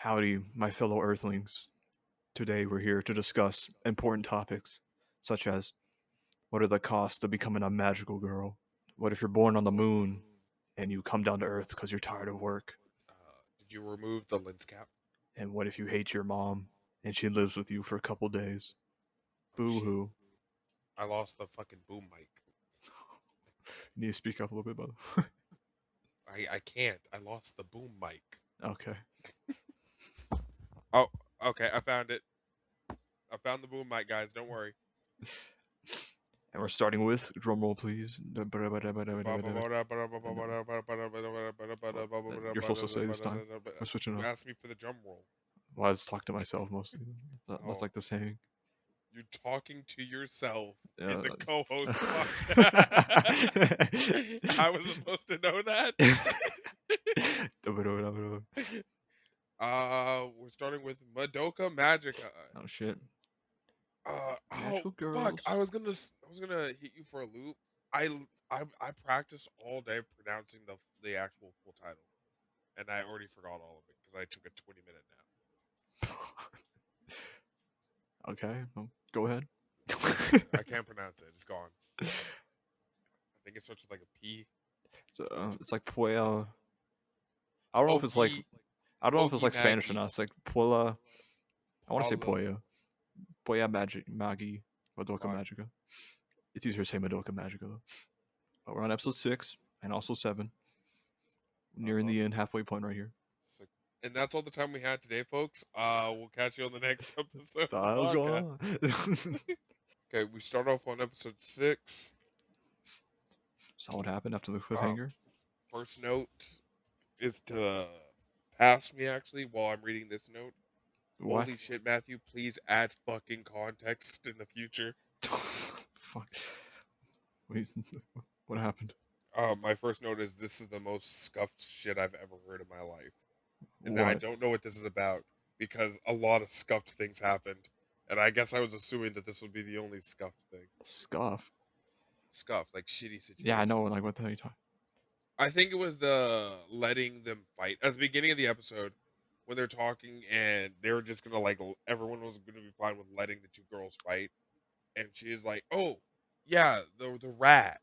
Howdy, my fellow Earthlings. Today we're here to discuss important topics, such as what are the costs of becoming a magical girl? What if you're born on the moon and you come down to Earth because you're tired of work? Did you remove the lens cap? And what if you hate your mom and she lives with you for a couple days? Oh Boo shit! hoo. I lost the fucking boom mic. You need to speak up a little bit, brother. I can't. I lost the boom mic. Okay. Oh, okay. I found it. I found the boom mic, guys. Don't worry. And we're starting with, drumroll please. You're supposed to say this time. We're switching You up. asked me for the drum roll. Well, I just talk to myself mostly. That's Oh, like the saying. you're talking to yourself in Uh, the co-host podcast. I was supposed to know that. We're starting with Madoka Magica. Oh shit. Oh Magical fuck! girls. I was gonna hit you for a loop. I practiced all day pronouncing the actual full title, and I already forgot all of it because I took a 20-minute nap. Okay, well, go ahead. I can't pronounce it. It's gone. I think it starts with like a P. So, it's like Puella. I don't know if it's like Pokey I don't know if it's Pokey like Spanish or Maggie not. It's like Puella. I want to say Paula Puella. Puella Magi. Madoka Mag. Magica. It's easier to say Madoka Magica though. But we're on episode 6 and also 7. Nearing Uh-huh. the end, halfway point right here. So, and that's all the time we had today, folks. We'll catch you on the next episode of the What's going podcast. on? Okay, we start off on episode 6. So what happened after the Um, cliffhanger? First note is to pass me actually while I'm reading this note. Holy What? shit, Matthew, please add fucking context in the future. Fuck. Wait, what happened? My first note is this is the most scuffed shit I've ever heard in my life. And I What? don't know what this is about because a lot of scuffed things happened. And I guess I was assuming that this would be the only scuffed thing. Scuff? Scuffed, like shitty Yeah, I know. situations. Like, what the hell are you talking? I think it was the letting them fight at the beginning of the episode when they're talking and they were just gonna like everyone was gonna be fine with letting the two girls fight, and she is like, "Oh, yeah, the rat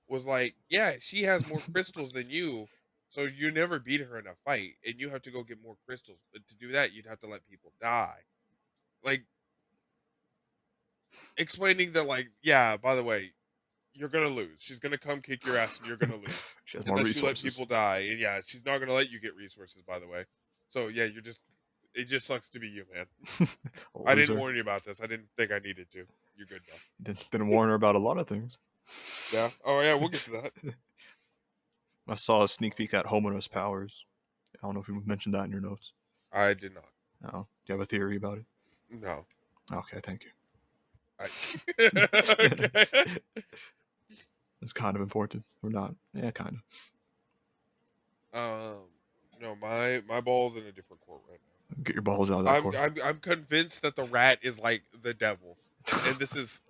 was like, yeah, she has more crystals than you, so you never beat her in a fight, and you have to go get more crystals. But to do that, you'd have to let people die." Like explaining that, like, yeah, by the way, you're gonna lose. She's gonna come kick your ass, and you're gonna lose She has more unless you let resources. people die. And yeah, she's not gonna let you get resources. By the way, so yeah, you're just. It just sucks to be you, man. I didn't Loser. warn you about this. I didn't think I needed to. You're good though. Didn't warn her about a lot of things. Yeah. Oh yeah, we'll get to that. I saw a sneak peek at Homeru's powers. I don't know if you mentioned that in your notes. I did not. No. Do you have a theory about it? No. Okay, thank I. you. Okay. It's kind of important. Or not. Yeah, kind of. Um. No, my ball's in a different court right now. Get your balls out of that court. I'm convinced that the rat is like the devil, and this is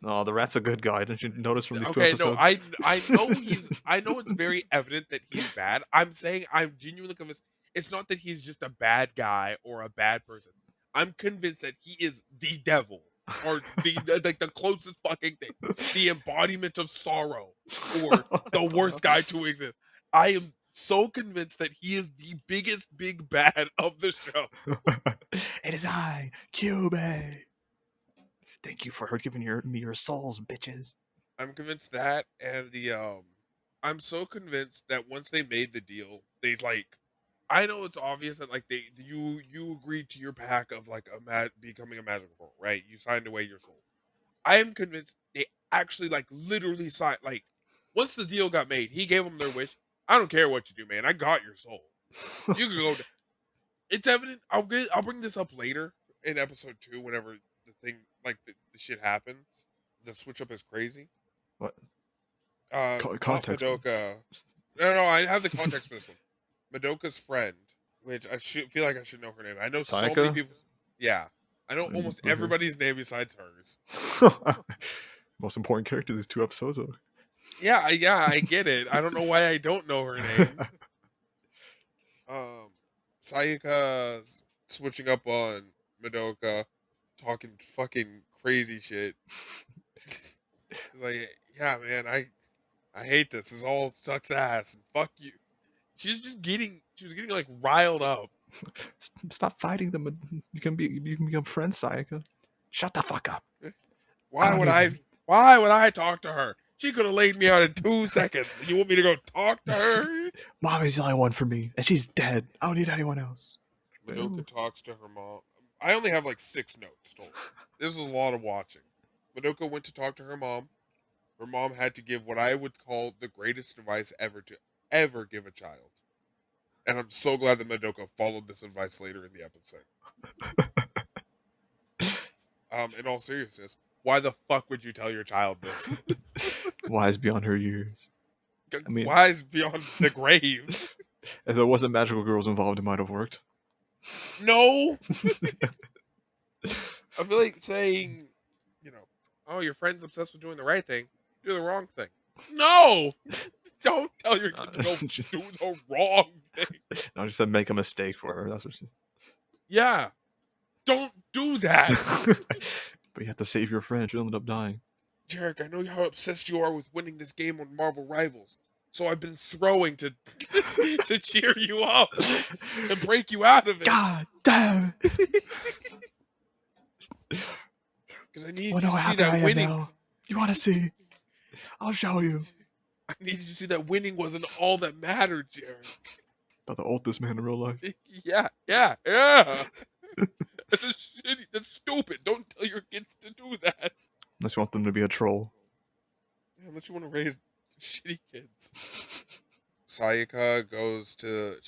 No, the rat's a good guy. Didn't you notice from these two okay. No, episodes? I know it's very evident that he's bad. I'm saying I'm genuinely convinced. It's not that he's just a bad guy or a bad person. I'm convinced that he is the devil or like the closest fucking thing, the embodiment of sorrow or the worst guy to exist. I am so convinced that he is the biggest big bad of the show. It is I, Cube. Thank you for giving me your souls, bitches. I'm convinced that, and I'm so convinced that once they made the deal, they like. I know it's obvious that like you agreed to your pack of like becoming a magical girl, right? You signed away your soul. I am convinced they actually like literally signed like once the deal got made, he gave them their wish. I don't care what you do, man. I got your soul. You can go. It's evident. I'll bring this up later in episode 2 whenever the thing like the shit happens. The switch up is crazy. What? Not Context. Madoka. No, I have the context for this one. Madoka's friend, which I should feel like I should know her name. I know so many Sayaka? people. Yeah, I know almost Okay. everybody's name besides hers. Most important character these 2 episodes. Yeah, I get it. I don't know why I don't know her name. Um, Sayaka's switching up on Madoka, talking fucking crazy shit. She's like, yeah, man, I hate this. This all sucks ass and fuck you. She was getting like riled up. Stop fighting them. You can become friends, Sayaka. Shut the fuck up. I Why don't would need I them. why would I talk to her? She could have laid me out in 2 seconds. You want me to go talk to her? Mommy's the only one for me, and she's dead. I don't need anyone else. Madoka talks to her mom. I only have like 6 notes total. This is a lot of watching. Madoka went to talk to her mom. Her mom had to give what I would call the greatest advice ever to ever give a child. And I'm so glad that Madoka followed this advice later in the episode. In all seriousness, why the fuck would you tell your child this? Wise beyond her years. I mean, Wise beyond the grave. if there wasn't magical girls involved, it might have worked. No. I feel like saying, oh, your friend's obsessed with doing the right thing. Do the wrong thing. No. Don't tell your kid to go do the wrong thing. No, just said make a mistake for her. That's what she. Yeah. Don't do that. But you have to save your friend. She'll end up dying. Jarek, I know how obsessed you are with winning this game on Marvel Rivals. So I've been throwing to to cheer you up, to break you out of it. God damn. Because I need you to see that winning. You want to see? I'll show you. I need you to see that winning wasn't all that mattered, Jarek. About the oldest man in real life. Yeah. That's stupid. Don't tell your kids to do that. Unless you want them to be a troll. Yeah, unless you want to raise shitty kids. Sayaka goes to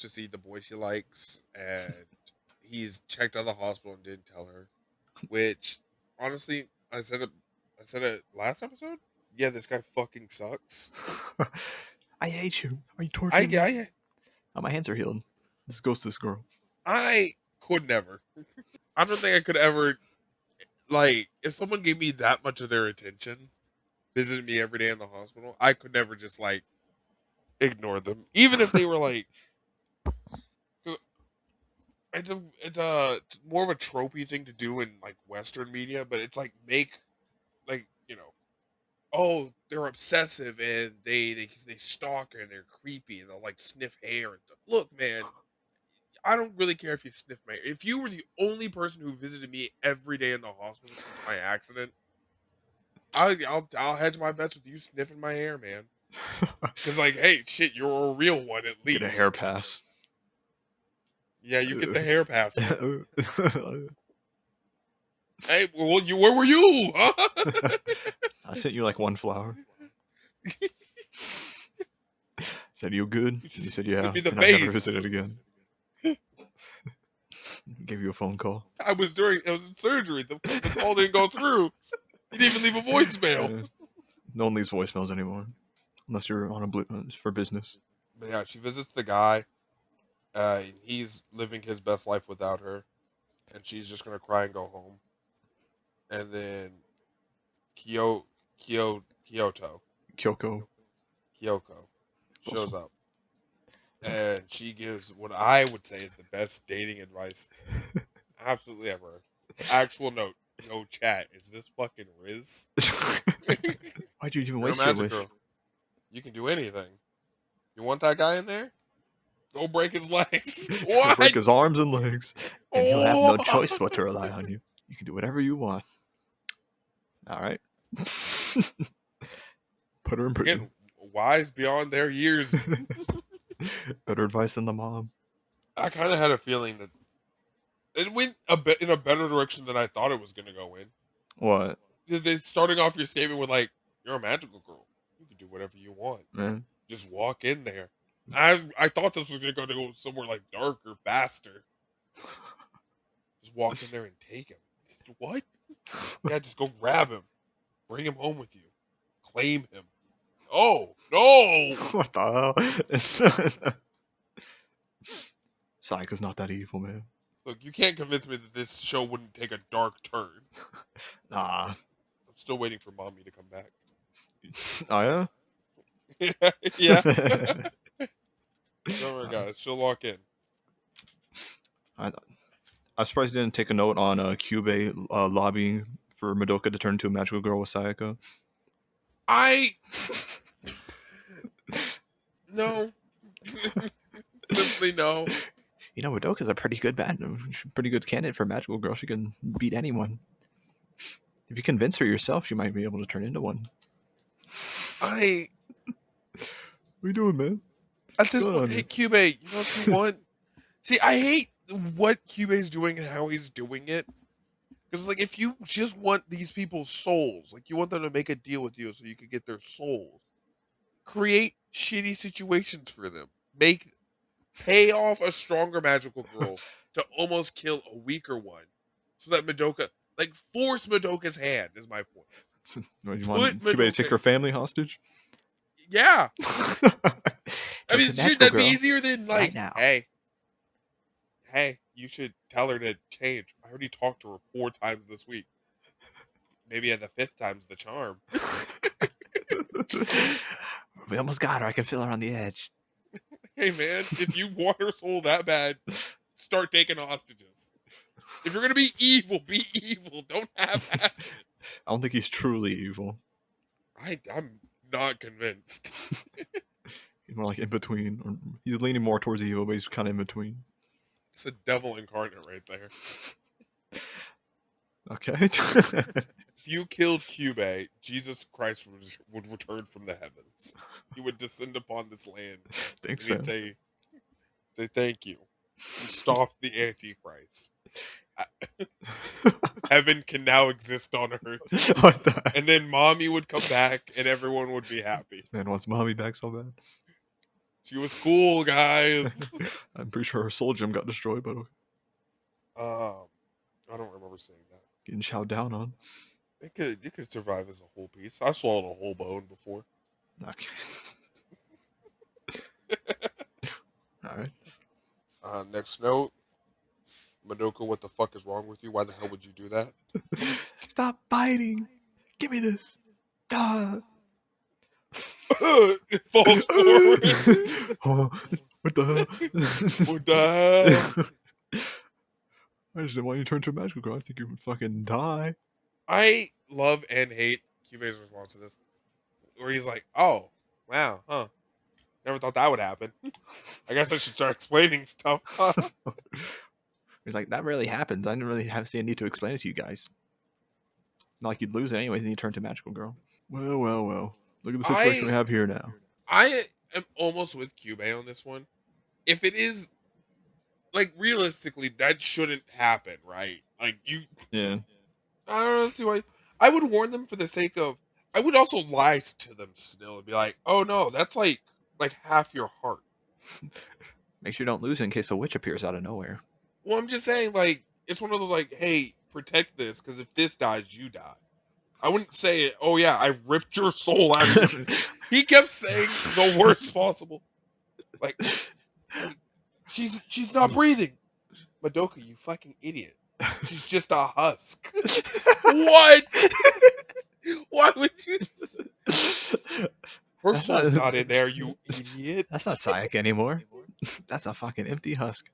see the boy she likes, and he's checked out of the hospital and didn't tell her. Which, honestly, I said it last episode. Yeah, this guy fucking sucks. I hate you. Are you torturing me? Oh, my hands are healed. This goes to this girl. I could never. I don't think I could ever. Like, if someone gave me that much of their attention, visited me every day in the hospital, I could never just like ignore them, even if they were like. It's more of a tropey thing to do in like Western media, but it's like oh, they're obsessive and they stalk her and they're creepy and they'll like sniff hair and stuff. Look, man, I don't really care if you sniff my hair. If you were the only person who visited me every day in the hospital since my accident, I'll hedge my bets with you sniffing my hair, man. Because like, hey, shit, you're a real one at least. Get a hair pass. Yeah, you get the hair pass. Hey, well, where were you? Huh? I sent you like one flower. Said you good? You said yeah. Send me the and I never visited again. Gave you a phone call. I was in surgery. The call didn't go through. You didn't even leave a voicemail. No one leaves voicemails anymore, unless you're on for business. But yeah, she visits the guy. He's living his best life without her, and she's just gonna cry and go home. And then Kyoko shows up, and she gives what I would say is the best dating advice absolutely ever. Actual note, yo chat, is this fucking Riz? Why'd you even waste your wish? Girl. You can do anything. You want that guy in there? Go break his legs. What? Break his arms and legs, and he'll have no choice but to rely on you. You can do whatever you want. All right. Put her in prison. Again, wise beyond their years. Better advice than the mom. I kind of had a feeling that it went in a better direction than I thought it was going to go in. What? Starting off your statement with like, you're a magical girl. You can do whatever you want. Man. Just walk in there. I thought this was going to go somewhere like darker, faster. Just walk in there and take him. What? Yeah, just go grab him. Bring him home with you. Claim him. Oh, no! What the hell? Sayaka's not that evil, man. Look, you can't convince me that this show wouldn't take a dark turn. Nah. I'm still waiting for Mommy to come back. Oh, yeah? Yeah. Don't worry, guys. She'll lock in. I'm surprised you didn't take a note on Kyubey lobbying for Madoka to turn into a magical girl with Sayaka. I no, simply no. You know, Madoka's a pretty good candidate for a magical girl. She can beat anyone. If you convince her yourself, she might be able to turn into one. I What are you doing, man? at this Going point, on hey here? Cube, you know if you want. See, I hate what Cube's doing and how he's doing it. Because like, if you just want these people's souls, like you want them to make a deal with you so you can get their souls, create shitty situations for them. Pay off a stronger magical girl to almost kill a weaker one, so that Madoka, like, force Madoka's hand is my point. What, you Put want Kyubey to take Madoka, her family hostage? yeah. I Turn to mean, a shit, magical that'd be girl easier than right like, now. hey, you should tell her to change. I already talked to her 4 times this week. Maybe at the 5th time's the charm. We almost got her. I can feel her on the edge. Hey man, if you want her soul that bad, start taking hostages. If you're gonna be evil, be evil. Don't half-ass it. I don't think he's truly evil. I'm not convinced. He's more like in between. Or he's leaning more towards evil, but he's kind of in between. It's a devil incarnate right there. Okay. If you killed Cube, Jesus Christ would return from the heavens. He would descend upon this land, Thanks, and he'd fam. say thank you. You stopped the Antichrist. Heaven can now exist on earth. What the heck? And then mommy would come back and everyone would be happy. Man wants mommy back so bad. She was cool, guys. I'm pretty sure her soul gem got destroyed, but I don't remember saying that. getting chowed down on. It could survive as a whole piece. I swallowed a whole bone before. Okay. All right. Next note. Madoka, what the fuck is wrong with you? Why the hell would you do that? Stop biting. Give me this. Ah. It falls forward. Oh, what the hell? What the hell? I just didn't want you to turn to a magical girl. I think you would fucking die. I love and hate Kyubey's response to this. Where he's like, oh, wow, huh. Never thought that would happen. I guess I should start explaining stuff. He's like, that really happens. I didn't really see a need to explain it to you guys. Not like you'd lose it anyways, and you turn to magical girl. Well. Look at the situation we have here now. I am almost with Cube on this one. If it is, like, realistically, that shouldn't happen, right? Like, Yeah. I don't see why. I would warn them for the sake of. I would also lie to them still and be like, oh no, that's like half your heart. Make sure you don't lose it in case a witch appears out of nowhere. Well, I'm just saying, like, it's one of those, like, hey, protect this, because if this dies, you die. I wouldn't say it, oh yeah, I ripped your soul out of you. He kept saying the worst possible. Like she's not breathing. Madoka, you fucking idiot. She's just a husk. What? Why would you? Her soul's not in there, you idiot. That's not Sayaka anymore. That's a fucking empty husk.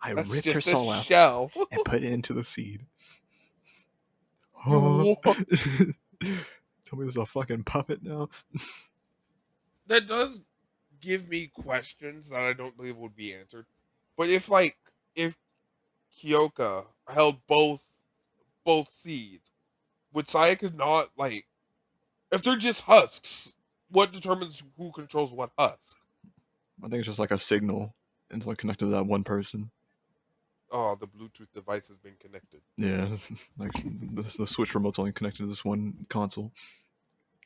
I That's ripped her just a soul out shell. and put it into the seed. You Tell me there's a fucking puppet now. That does give me questions that I don't believe would be answered. But if Kyoka held both seeds, would Sayaka not, like, if they're just husks, what determines who controls what husk? I think it's just like a signal, and it's like connected to that one person. Oh, the Bluetooth device has been connected. Yeah, like the Switch remote's only connected to this one console.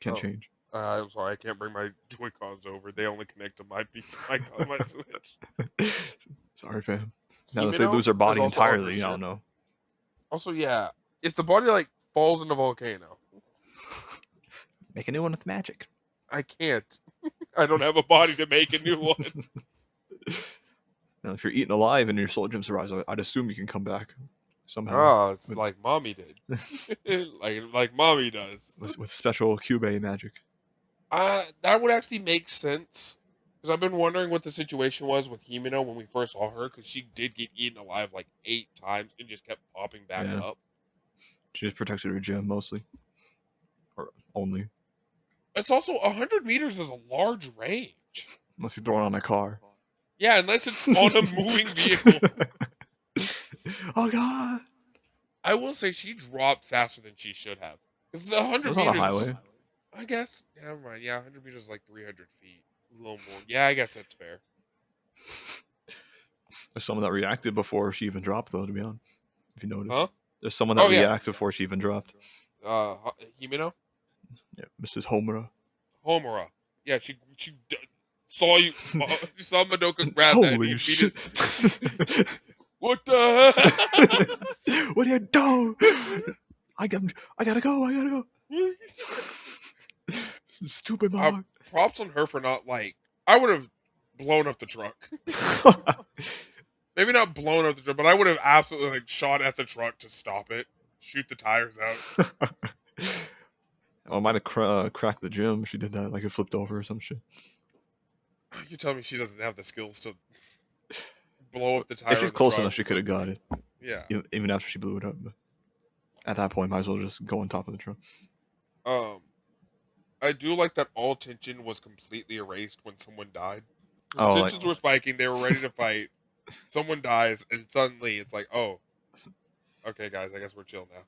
Can't change. I'm sorry, I can't bring my Joy-Cons over. They only connect to my Switch. Sorry, fam. Now if Himeno they lose their body is also on entirely, this I ship. don't know. Also, yeah, if the body, like, falls in a volcano, Make a new one with magic. I can't. I don't have a body to make a new one. Now, if you're eaten alive and your soul gem survives, I'd assume you can come back somehow. Oh, it's like mommy did. like mommy does. With special Cube magic. That would actually make sense Because I've been wondering what the situation was with Himeno when we first saw her, because she did get eaten alive like 8 times and just kept popping back Yeah, up. she just protected her gym mostly, or only. It's also 100 meters is a large range. Unless you throw it on a car. Yeah, unless it's on a moving vehicle. Oh god! I will say she dropped faster than she should have. Because It 100 was on a meters is, highway. I guess, never mind. Yeah, 100 meters is like 300 feet. A little more. Yeah, I guess that's fair. There's someone that reacted before she even dropped, though. To be honest, if you notice, Huh? there's someone that Oh, yeah. reacts before she even dropped. Himeno? Yeah, Mrs. Homura. Homura. Yeah, she saw you. She saw Madoka grab that and Holy he shit! immediately. What the hell? What do you do? I gotta go. I gotta go. Stupid mom. Props on her for not like. I would have blown up the truck. Maybe not blown up the truck, but I would have absolutely like shot at the truck to stop it, shoot the tires out. I might have cracked the gym. She did that, like it flipped over or some shit. You tell me she doesn't have the skills to blow up the If tire she's of the close truck. enough, she could have got it. Yeah. Even after she blew it up. But at that point, might as well just go on top of the truck. I do like that all tension was completely erased when someone died. Oh, Tensions were spiking. They were ready to fight. Someone dies, and suddenly it's like, oh, okay, guys, I guess we're chill now.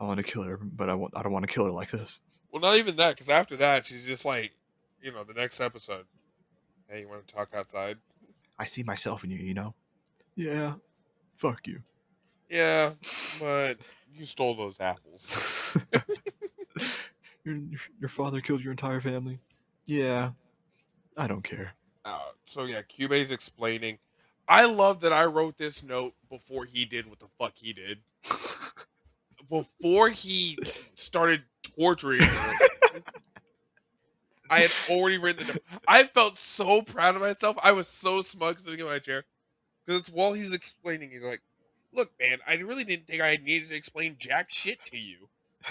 I want to kill her, but I don't want to kill her like this. Well, not even that, because after that, she's just like, the next episode. Hey, you want to talk outside? I see myself in you, you know? Yeah. Fuck you. Yeah, but you stole those apples. Your father killed your entire family. Yeah. I don't care. So yeah, Cube's explaining. I love that I wrote this note before he did what the fuck he did. Before he started torturing her, I had already written the note. I felt so proud of myself. I was so smug sitting in my chair. Because while he's explaining, he's like, look, man, I really didn't think I needed to explain jack shit to you.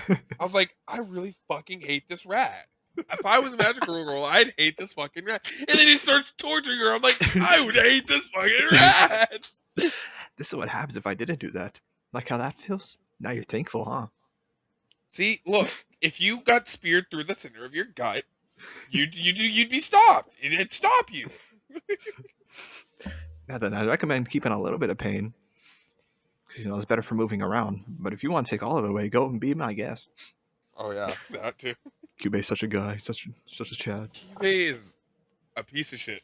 I was like, I really fucking hate this rat. If I was a magical girl, I'd hate this fucking rat. And then he starts torturing her. I'm like, I would hate this fucking rat. This is what happens if I didn't do that. Like how that feels? Now you're thankful, huh? See, look, if you got speared through the center of your gut, you'd be stopped. It'd stop you. Yeah, then I recommend keeping a little bit of pain. Because, it's better for moving around. But if you want to take all of it away, go and be my guest. Oh, yeah, that too. Cube's such a guy. Such a Chad. Cube is a piece of shit.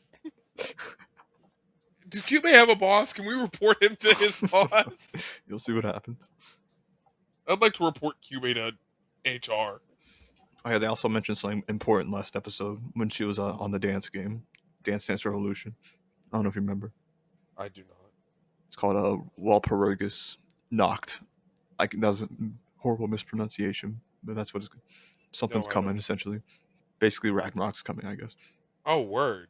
Does Cube have a boss? Can we report him to his boss? You'll see what happens. I'd like to report Cube to HR. Oh yeah, they also mentioned something important last episode when she was on the dance game, Dance Revolution. I don't know if you remember. I do not. It's called Walpurgis Knocked. That was a horrible mispronunciation, but that's what something's coming essentially. Basically, Ragnarok's coming, I guess. Oh, word.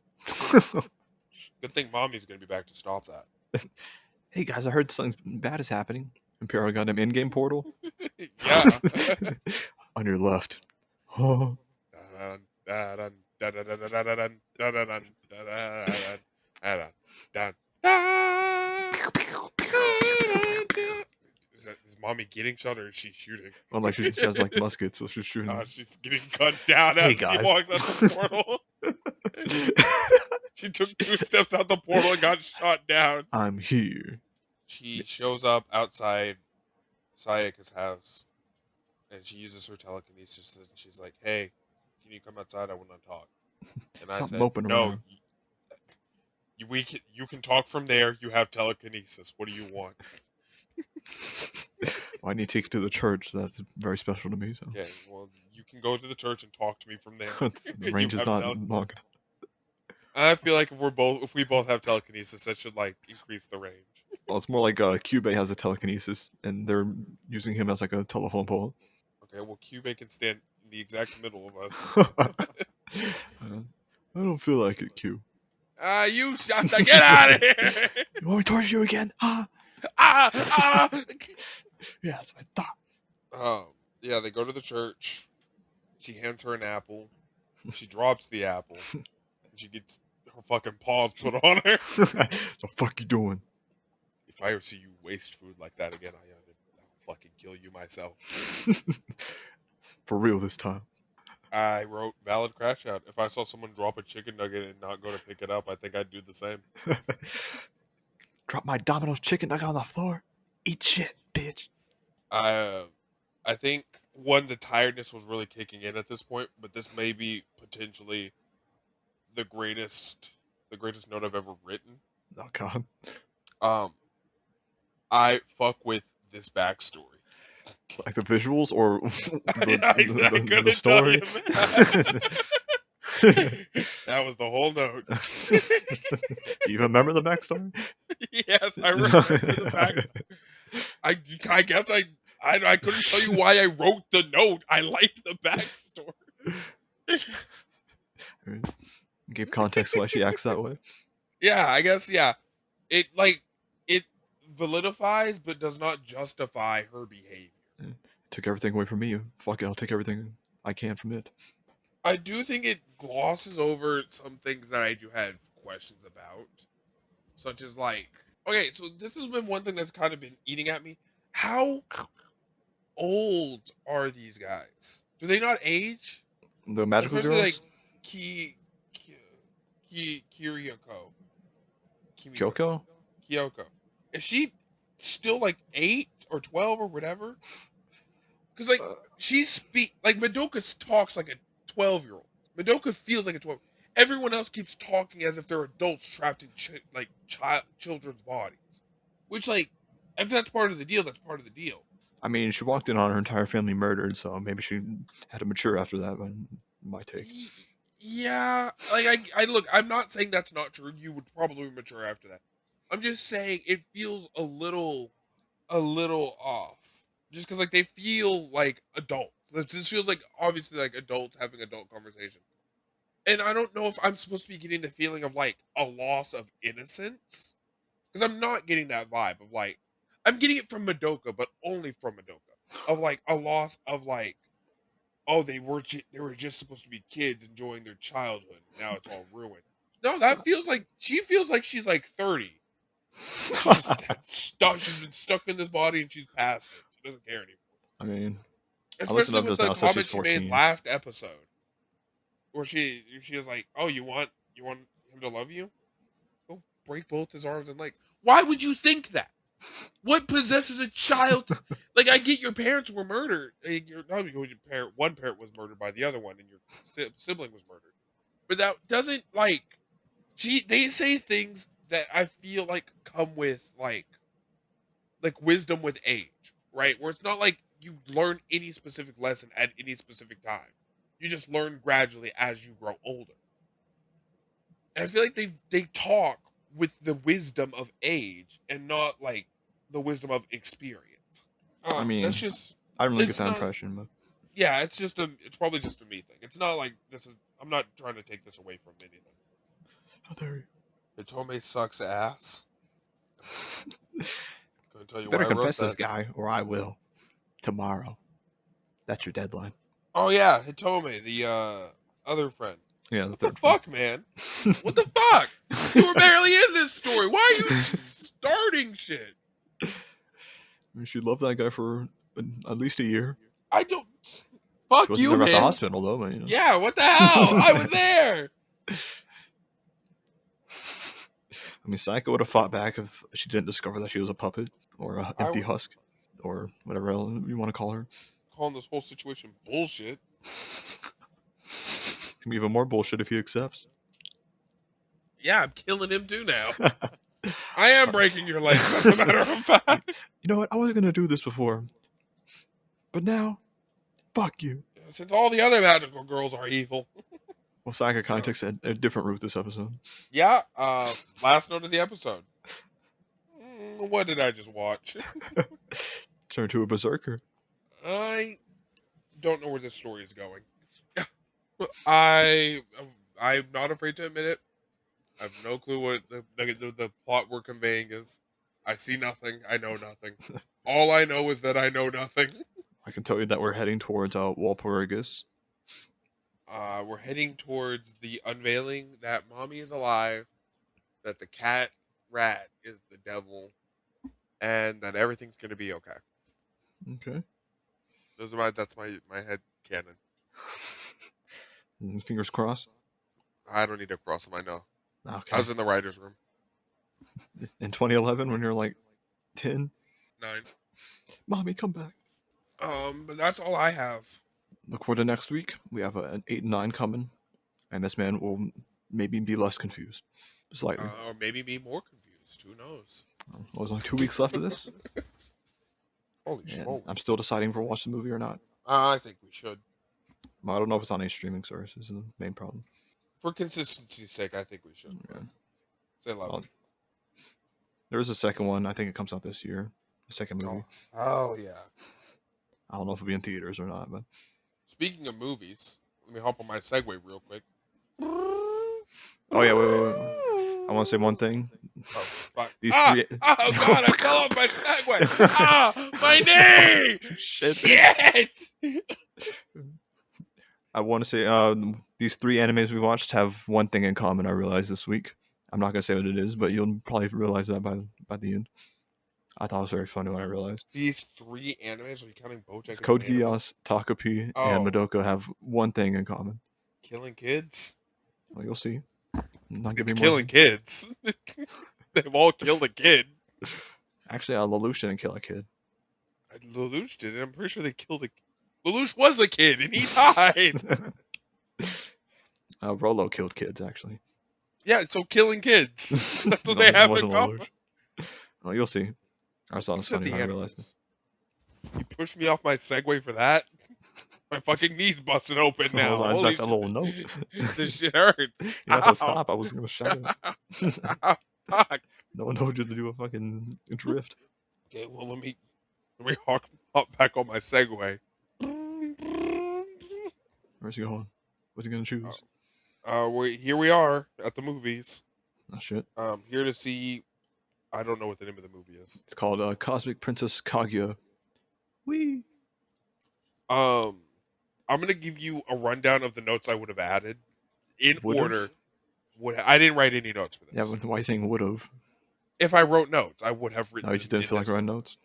Good thing Mommy's gonna be back to stop that. Hey guys, I heard something bad is happening. Imperial got him in-game portal. Yeah. On your left. Oh. Is Mommy getting shot or is she shooting? Well, like she has like muskets, so she's shooting. She's getting cut down as she walks out the portal. She took 2 steps out the portal and got shot down. I'm here. She shows up outside Sayaka's house, and she uses her telekinesis, and she's like, "Hey, can you come outside? I want to talk." And I said, "No, you can talk from there. You have telekinesis. What do you want?" Well, I need to take you to the church. So that's very special to me. So yeah, well, you can go to the church and talk to me from there. The range is not long. I feel like if we both have telekinesis, that should like increase the range. Well, it's more like Cube has a telekinesis, and they're using him as like a telephone pole. Okay, well, Cube can stand in the exact middle of us. I don't feel like it, Q. You shot the get out of here! You want me to torture you again? Huh? Yeah, that's what I thought. Yeah, they go to the church. She hands her an apple. She drops the apple. She gets her fucking paws put on her. The fuck you doing? If I ever see you waste food like that again, I'll fucking kill you myself. For real this time. I wrote valid crash out. If I saw someone drop a chicken nugget and not go to pick it up, I think I'd do the same. Drop my Domino's chicken nugget on the floor. Eat shit, bitch. I think the tiredness was really kicking in at this point, but this may be potentially the greatest note I've ever written. Oh god. I fuck with this backstory. Like the visuals or the story? That was the whole note. Do you remember the backstory? Yes, I remember the backstory. I guess I couldn't tell you why I wrote the note. I liked the backstory. Gave context to why she acts that way. Yeah, I guess, yeah. It validifies but does not justify her behavior. It took everything away from me. Fuck it, I'll take everything I can from it. I do think it glosses over some things that I do have questions about. Such as like, okay, so this has been one thing that's kind of been eating at me. How old are these guys? Do they not age? The magical Especially girls? Kyoko. Kyoko? Kyoko. Is she still like 8 or 12 or whatever? Because like Madoka talks like a 12-year-old. Madoka feels like a 12. Everyone else keeps talking as if they're adults trapped in children's bodies. Which, like, if that's part of the deal, that's part of the deal. I mean, she walked in on her entire family murdered, so maybe she had to mature after that. But my take. Yeah, like I look. I'm not saying that's not true. You would probably mature after that. I'm just saying it feels a little off. Just because like they feel like adults. This feels like obviously like adults having adult conversation. And I don't know if I'm supposed to be getting the feeling of like a loss of innocence. Because I'm not getting that vibe of like I'm getting it from Madoka, but only from Madoka. Of like a loss of like, oh, they were just supposed to be kids enjoying their childhood. Now it's all ruined. No, that feels like she feels like she's like 30. She's just stuck. She's been stuck in this body and she's past it. She doesn't care anymore. I mean, Especially with the now, so she's comment she made 14. last episode, where she was like, "Oh, you want him to love you? Go break both his arms and legs." Why would you think that? What possesses a child? Like, I get your parents were murdered. One parent was murdered by the other one, and your sibling was murdered. But that doesn't like they say things that I feel like come with like wisdom with age, right? Where it's not like you learn any specific lesson at any specific time. You just learn gradually as you grow older. And I feel like they talk with the wisdom of age and not like the wisdom of experience. I mean, that's just I don't really get it's that not. impression, but Yeah, it's probably just a me thing. It's not like I'm not trying to take this away from anything. how dare you? Hitome sucks ass. Gonna tell you Better why I wrote confess that. this guy, or I will. Tomorrow. That's your deadline. Oh yeah, Hitome, the other friend. Yeah, What the fuck, man? What the fuck? You were barely in this story. Why are you starting shit? I mean, she loved that guy for at least a year. I don't. Fuck She you, wasn't man. never at the hospital though, but, you know. Yeah, what the hell? I was there. I mean, Psycho would have fought back if she didn't discover that she was a puppet or an empty husk or whatever else you want to call her. Calling this whole situation bullshit. It's gonna be even more bullshit if he accepts. Yeah, I'm killing him too now. I am breaking your legs, as a matter of fact. You know what? I wasn't gonna do this before, but now, fuck you. Since all the other magical girls are evil. Well, Psycho kind of takes a different route this episode. Yeah, last note of the episode. What did I just watch? Turn to a berserker. I don't know where this story is going. I'm not afraid to admit it. I have no clue what the plot we're conveying is. I see nothing. I know nothing. All I know is that I know nothing. I can tell you that we're heading towards Walpurgis. We're heading towards the unveiling that mommy is alive, that the cat rat is the devil, and that everything's gonna be okay. Okay. That's my head canon. Fingers crossed. I don't need to cross them. I know. I Okay. was in the writers' room. In 2011, when you're like 10, 9. mommy, come back. But that's all I have. Look for the next week. We have an 8 and 9 coming, and this man will maybe be less confused, slightly. Or maybe be more confused. Who knows? Well, there's only 2 weeks left of this, Holy and shit! I'm still deciding if we'll watch the movie or not. I think we should. Well, I don't know if it's on any streaming services. Is the main problem. For consistency's sake, I think we should. Yeah. Say 11. Well, there is a second one. I think it comes out this year. The second movie. Oh yeah. I don't know if it'll be in theaters or not, but Speaking of movies, let me hop on my Segway real quick. oh yeah, wait. I want to say one thing. Oh, fuck. These Oh three. God! I fell off my Segway. My knee! Shit! I want to say these 3 animes we watched have one thing in common. I realized this week. I'm not gonna say what it is, but you'll probably realize that by the end. I thought it was very funny when I realized. These 3 animes, are you counting Bojack? Code Geass, Takapi, and Madoka have one thing in common. Killing kids. Well, you'll see. Not It's killing kids. They've all killed a kid. Actually, Lelouch didn't kill a kid. Lelouch did it. I'm pretty sure they killed a. Lelouch was a kid and he died. Rolo killed kids, actually. Yeah, so killing kids. That's what they have in common. Well, you'll see. I saw this funny when I realized it. You pushed me off my Segway for that? My fucking knee's busted open now. That's a little note. This shit hurts. You have to stop. I was going to shout it. Fuck. No one told you to do a fucking drift. Okay, well, let me hop back on my Segway. Where's he going? What's he going to choose? Here we are at the movies. Oh, shit. Here to see... I don't know what the name of the movie is. It's called Cosmic Princess Kaguya. Whee! I'm gonna give you a rundown of the notes I would have added in order. I didn't write any notes for this. Yeah, but why are you saying would have? If I wrote notes, I would have written. No, you just didn't feel like writing notes?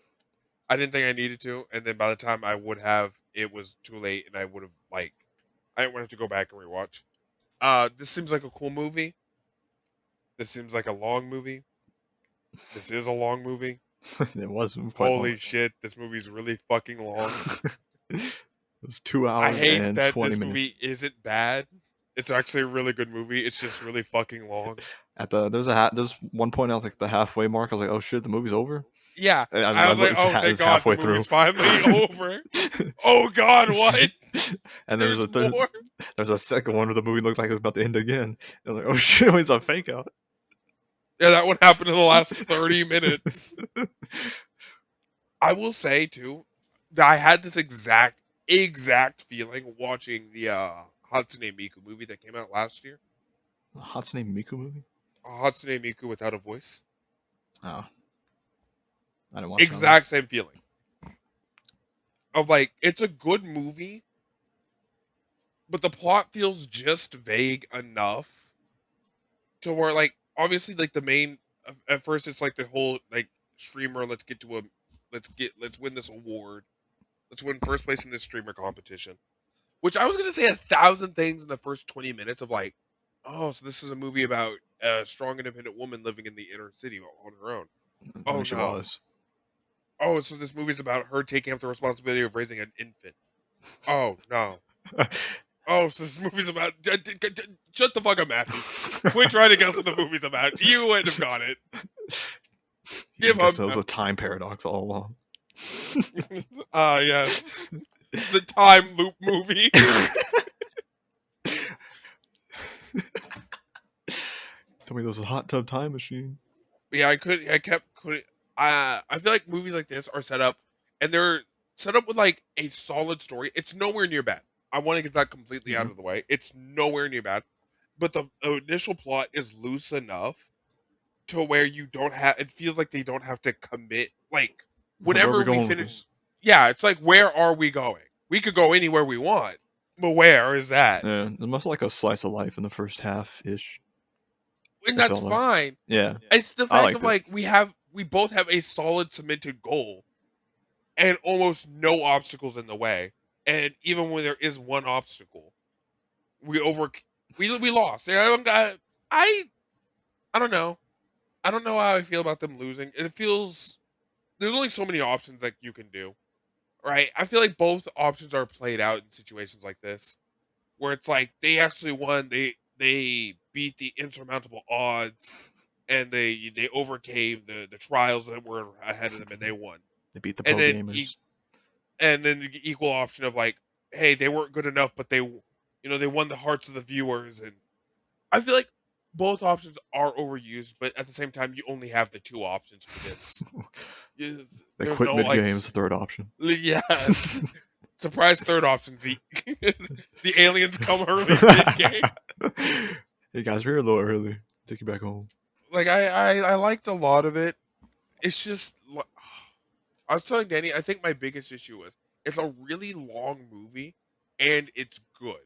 I didn't think I needed to, and then by the time I would have, it was too late, and I would have I didn't want to go back and rewatch. This seems like a cool movie. This seems like a long movie. This is a long movie. It was. Holy shit! This movie's really fucking long. It was 2 hours. I hate and that 20 this minutes. movie isn't bad. It's actually a really good movie. It's just really fucking long. There's one point at like the halfway mark. I was like, oh shit, the movie's over. Yeah, I was like, oh thank God, the movie's finally over. Oh God, what? And there's a second one where the movie looked like it was about to end again. And like, oh shit, it's a fake out. Yeah, that one happened in the last 30 minutes. I will say too, that I had this exact feeling watching the Hatsune Miku movie that came out last year. A Hatsune Miku movie? A Hatsune Miku without a voice. Oh. I didn't watch exact same feeling. Of like, it's a good movie, but the plot feels just vague enough to where, like, obviously, like, the main, at first it's like the whole, like, streamer, let's win this award. Let's win first place in this streamer competition. Which I was going to say 1,000 things in the first 20 minutes of like, oh, so this is a movie about a strong, independent woman living in the inner city on her own. Oh, she no. was. Oh, so this movie's about her taking up the responsibility of raising an infant. Oh, no. Oh, so this movie's about... Shut the fuck up, Matthew. Quit trying to guess what the movie's about. You wouldn't have got it. Give up. It was a time paradox all along. Yes. The time loop movie. Tell me there was a hot tub time machine. Yeah, I feel like movies like this are set up, and they're set up with like a solid story. It's nowhere near bad. I want to get that completely out of the way. It's nowhere near bad, but the initial plot is loose enough to where you don't have. It feels like they don't have to commit. Like whenever we finish, yeah, it's like, where are we going? We could go anywhere we want. But where is that? Yeah, it must like a slice of life in the first half ish. And It that's felt like. fine. Yeah, It's the I fact of liked it. like we both have a solid cemented goal and almost no obstacles in the way. And even when there is one obstacle, we over we lost. And I I don't know. I don't know how I feel about them losing. It feels there's only so many options that you can do, right? I feel like both options are played out in situations like this, where it's like they actually won. They beat the insurmountable odds, and they overcame the trials that were ahead of them, and they won. They beat the And pro then gamers. and then the equal option of like, hey, they weren't good enough, but they won the hearts of the viewers, and I feel like both options are overused, but at the same time, you only have the two options for this. They There's quit no mid like, games. Third option. yeah, surprise third option. The aliens come early mid game. Hey guys, we're here a little early. Take you back home. Like I liked a lot of it. It's just I was telling Danny. I think my biggest issue was it's a really long movie and it's good,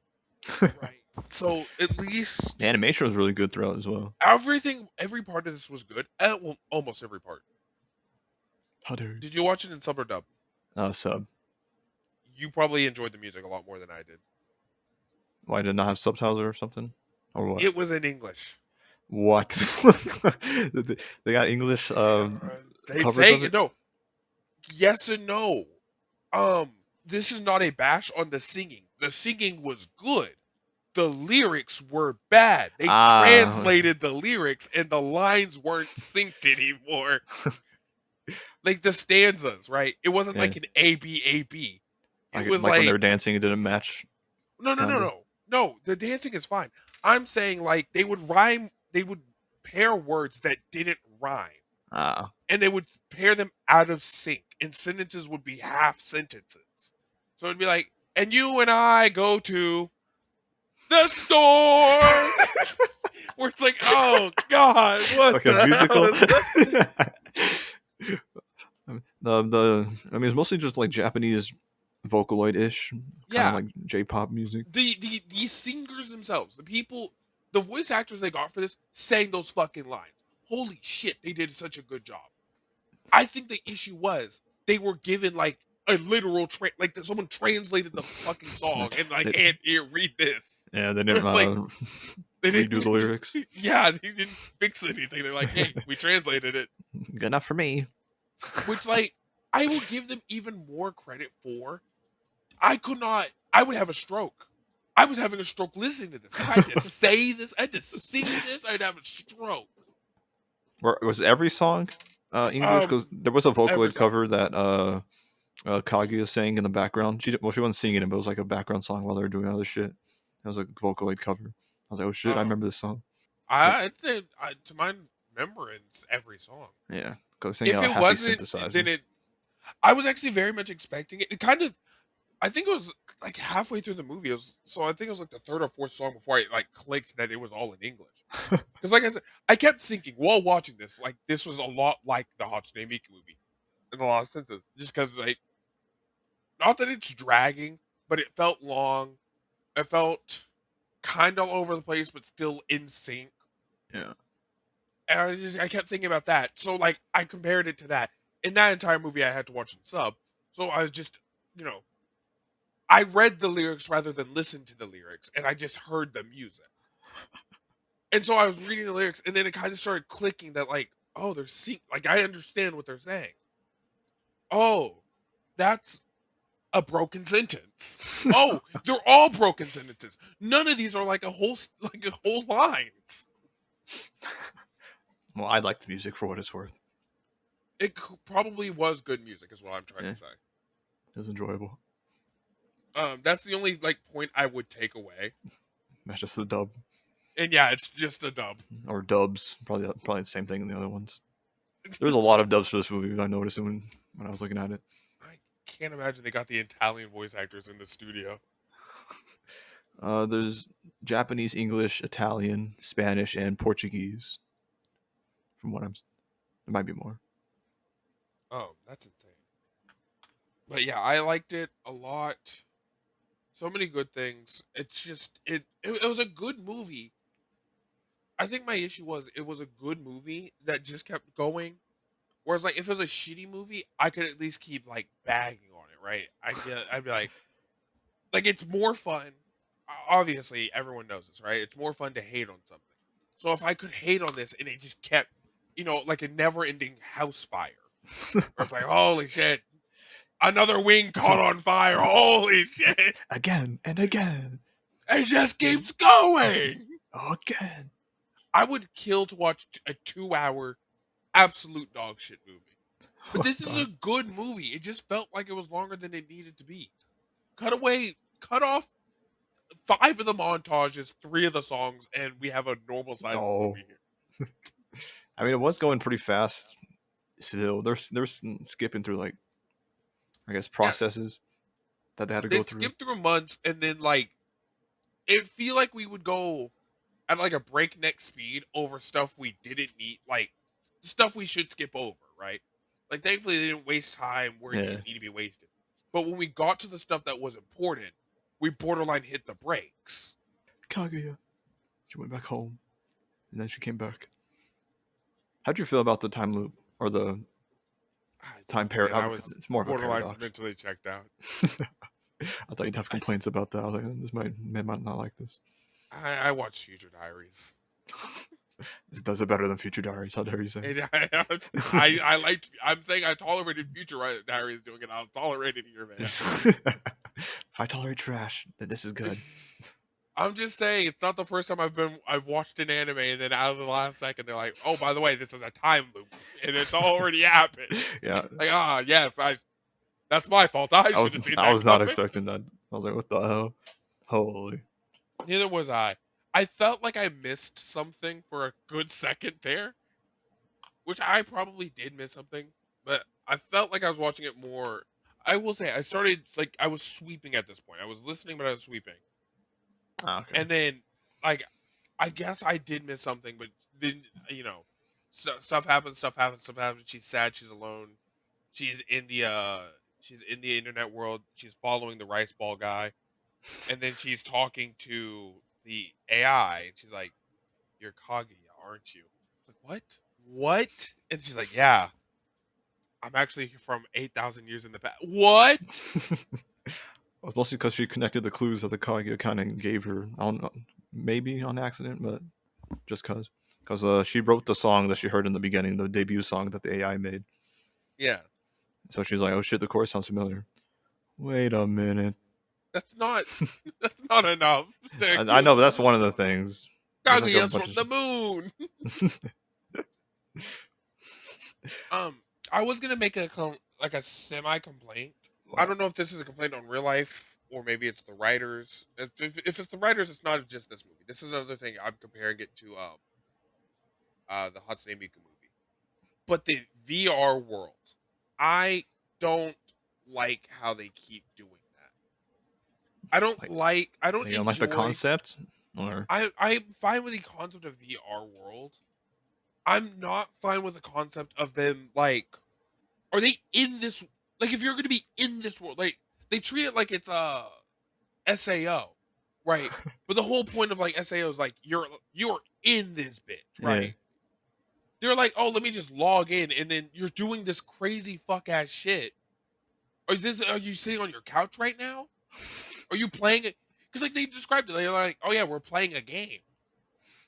right? So at The least animation was really good throughout as well. every part of this was good. Well, almost every part. How dare you? Did you watch it in sub or dub? Sub. You probably enjoyed the music a lot more than I did. Why did it not have subtitles or something? Or what? It was in English. What? They got English They covers say of it? no. Yes and no. This is not a bash on the singing. The singing was good. The lyrics were bad. They Ah, translated the lyrics and the lines weren't synced anymore. Like the stanzas, right? It wasn't yeah. like an A B. It was Like when they like were dancing, it didn't match, no, kinda. no. No, the dancing is fine. I'm saying like they would rhyme, they would pair words that didn't rhyme Ah, and they would pair them out of sync and sentences would be half sentences. So it'd be like, and you and I go to the store. Where it's like, oh God, what like a the hell musical. is this? I mean, it's mostly just like Japanese Vocaloid ish, kind of Yeah, like J-pop music. the singers themselves, the people, the voice actors they got for this sang those fucking lines. Holy shit, they did such a good job. I think the issue was they were given like a literal like that someone translated the fucking song and like, They, and here, read this. yeah, they Where didn't it's like they redo the didn't, lyrics. yeah, they didn't fix anything. They're like, hey, we translated it, Good enough for me. which like I will give them even more credit for. I could not. I would have a stroke. I was having a stroke listening to this. If I had to say this, I had to sing this, I'd have a stroke. Was every song English? Because there was a Every Vocaloid song. cover that Kaguya sang in the background. She wasn't singing it, but it was like a background song while they were doing other shit. It was like a Vocaloid cover. I was like, oh shit, I Um, remember this song. I'd say to my remembrance, every song. Yeah, because singing If a it happy wasn't, synthesizer. then it. I was actually very much expecting it. It kind of. I think it was like halfway through the movie. So I think it was like the third or fourth song before I like clicked that it was all in English. Because like I said, I kept thinking while watching this, like this was a lot like the Hatsune Miku movie in a lot of senses. Just because like not that it's dragging, but it felt long. It felt kind of all over the place, but still in sync. Yeah. And I kept thinking about that. So like I compared it to that. In that entire movie, I had to watch in sub. So I was just, you know, I read the lyrics rather than listened to the lyrics, and I just heard the music. And so I was reading the lyrics, and then it kind of started clicking that like, oh, they're like I understand what they're saying. Oh, that's a broken sentence. Oh, they're all broken sentences. None of these are like a whole lines. Well, I like the music for what it's worth. It probably was good music, is what I'm trying Yeah, to say. it was enjoyable. That's the only like point I would take away. That's just the dub And yeah, it's just a dub. or dubs. Probably the same thing in the other ones. There's a lot of dubs for this movie. I noticed it when I was looking at it. I can't imagine they got the Italian voice actors in the studio. There's Japanese, English, Italian, Spanish, and Portuguese. From what I'm, there might be more. Oh, that's insane. But yeah, I liked it a lot. So many good things. It's just it was a good movie. I think my issue was it was a good movie that just kept going. Whereas like if it was a shitty movie, I could at least keep like bagging on it, right? I'd be like it's more fun. Obviously, everyone knows this, right? It's more fun to hate on something. So if I could hate on this and it just kept, like a never-ending house fire, where it's like, holy shit, another wing caught on fire, holy shit, Again and again. it just keeps going. Again. I would kill to watch a 2-hour absolute dog shit movie. But What this is a the? good movie. It just felt like it was longer than it needed to be. Cut off 5 of the montages, 3 of the songs, and we have a normal sized No. movie here. I mean, it was going pretty fast. Still, they're skipping through like, I guess, Yeah, processes that they had to go they'd through. skip through months, and then like it'd feel like we would go at like a breakneck speed over stuff we didn't need, like stuff we should skip over, right? Like thankfully they didn't waste time where it Yeah. didn't need to be wasted. But when we got to the stuff that was important, we borderline hit the brakes. Kaguya. She went back home, and then she came back. How'd you feel about the time loop or the time Man, I paradox? was It's more of a borderline paradox. mentally checked out. I thought you'd have I, complaints about that. I was like, this might not like this. I watched Future Diaries. It does it better than Future Diaries. How dare you say? And I liked. I'm saying I tolerated Future Diaries doing it. I'll tolerate it here, man. If I tolerate trash, then this is good. I'm just saying it's not the first time I've watched an anime and then out of the last second they're like, oh, by the way, this is a time loop and it's already happened. Yeah, Like, yes, that's my fault. I I should was have seen I that was not coming. expecting that. I was like, what the hell? Holy. Neither was I. I felt like I missed something for a good second there, which I probably did miss something, but I felt like I was watching it more. I will say I started like I was sweeping at this point. I was listening, but I was sweeping. Ah, okay. And then like I guess I did miss something, but then stuff happens, stuff happens, stuff happens. She's sad, she's alone. She's in the uh she's in the internet world. She's following the rice ball guy, and then she's talking to the AI, and she's like, "You're Kaguya, aren't you?" It's like, "What? What?" And she's like, "Yeah, I'm actually from 8,000 years in the past." What? Mostly because she connected the clues that the Kaguya kind of gave her. I don't know, maybe on accident, but just because she wrote the song that she heard in the beginning, the debut song that the AI made. Yeah, So she's like, "Oh shit, the chorus sounds familiar." Wait a minute. that's not that's not enough to I accuse know, but that's someone. one of the things. There's like a Kaguya's bunch from of. the moon. Um, I was gonna make like a semi complaint. I Wow. don't know if this is a complaint on real life or maybe it's the writers. If it's the writers, it's not just this movie. This is another thing I'm comparing it to the Hatsune Miku movie. But the VR world, I don't like how they keep doing that. Like, I don't you don't like the enjoy. concept, or I'm fine with the concept of VR world. I'm not fine with the concept of them like are they in this like if you're gonna be in this world, like they treat it like it's SAO, right? But the whole point of like SAO is like you're in this bitch, yeah. right? They're like, oh, let me just log in, and then you're doing this crazy fuck ass shit. Are you sitting on your couch right now? Are you playing it? Because like they described it, they're like, oh yeah, we're playing a game.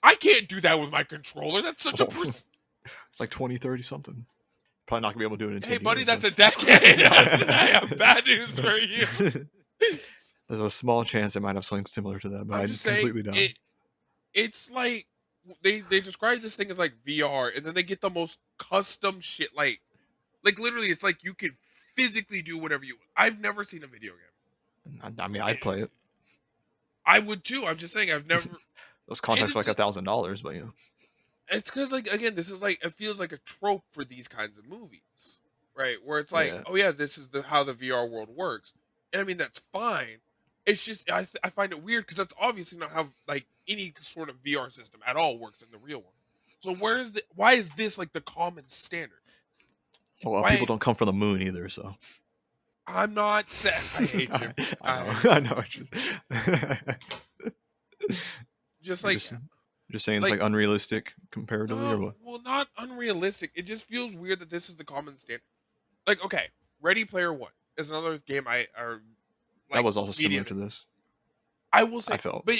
I can't do that with my controller. That's such a It's like 2030 something. Probably not gonna be able to do it in Hey 10 buddy, years, that's but a decade. I have bad news for you. there's a small chance they might have something similar to that, but I'm I just saying completely doubt it. it's like they describe this thing as like VR, and then they get the most custom shit. Like literally, it's like you can physically do whatever you. I've never seen a video game. I mean, I'd play it. I would too. I'm just saying I've never. Those And contracts are like $1,000, but it's because like again, this is like it feels like a trope for these kinds of movies, right? Where it's like, yeah, oh yeah, this is the how the VR world works, and I mean that's fine. It's just I find it weird because that's obviously not how like any sort of VR system at all works in the real world. So why is this like the common standard? well, people Why don't come from the moon either, so I'm not saying I hate you. I I know. hate I you. know. It's Just you're like just saying it's like like unrealistic comparatively, or no, what? well, not unrealistic. It just feels weird that this is the common standard. Like, okay, Ready Player One is another game I or That like was also similar media. to this. I will I say, felt. but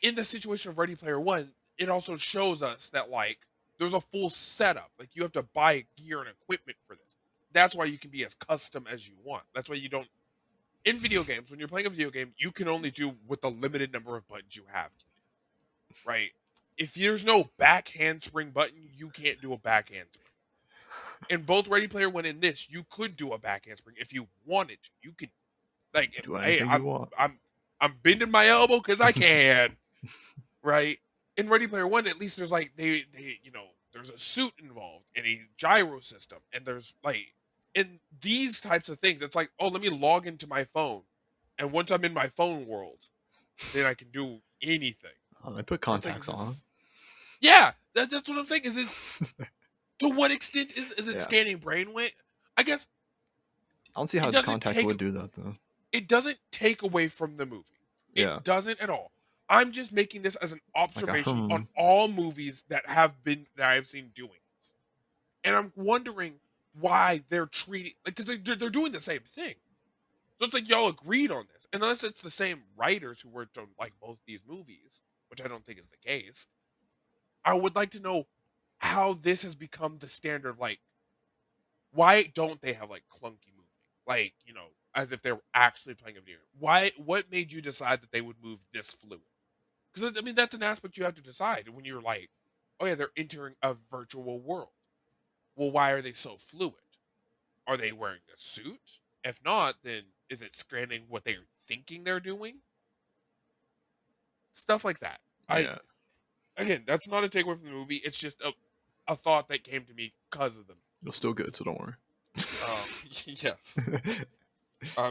in the situation of Ready Player One, it also shows us that like there's a full setup. Like you have to buy gear and equipment for this. That's why you can be as custom as you want. That's why you don't in video games, when you're playing a video game, you can only do with the limited number of buttons you have, right? If there's no back handspring button, you can't do a back handspring. In both Ready Player One and this, you could do a back handspring if you wanted to. You could like, Do hey, anything you want. I'm bending my elbow because I can, right? In Ready Player One, at least there's like they there's a suit involved and a gyro system, and there's like in these types of things, it's like, oh, let me log into my phone, and once I'm in my phone world, then I can do anything. They put Where it's like, contacts on. yeah, that's what I'm saying. Is this to what extent is it Yeah. scanning brainwave? I guess I don't see it how doesn't contacts take would do that though. it doesn't take away from the movie. Yeah. It doesn't at all. I'm just making this as an Like a observation on all movies that I've seen doing this, and I'm wondering why they're treating like because they're doing the same thing. So it's like y'all agreed on this, unless it's the same writers who worked on like both these movies, which I don't think is the case. I would like to know how this has become the standard. Like, why don't they have like clunky moving, like as if they were actually playing a video game? Why? What made you decide that they would move this fluid? Because I mean, that's an aspect you have to decide when you're like, oh yeah, they're entering a virtual world. Well, why are they so fluid? Are they wearing a suit? If not, then is it scanning what they're thinking they're doing? Stuff like that. I yeah. again, that's not a takeaway from the movie. It's just a thought that came to me because of them. You're still good, so don't worry. Yes.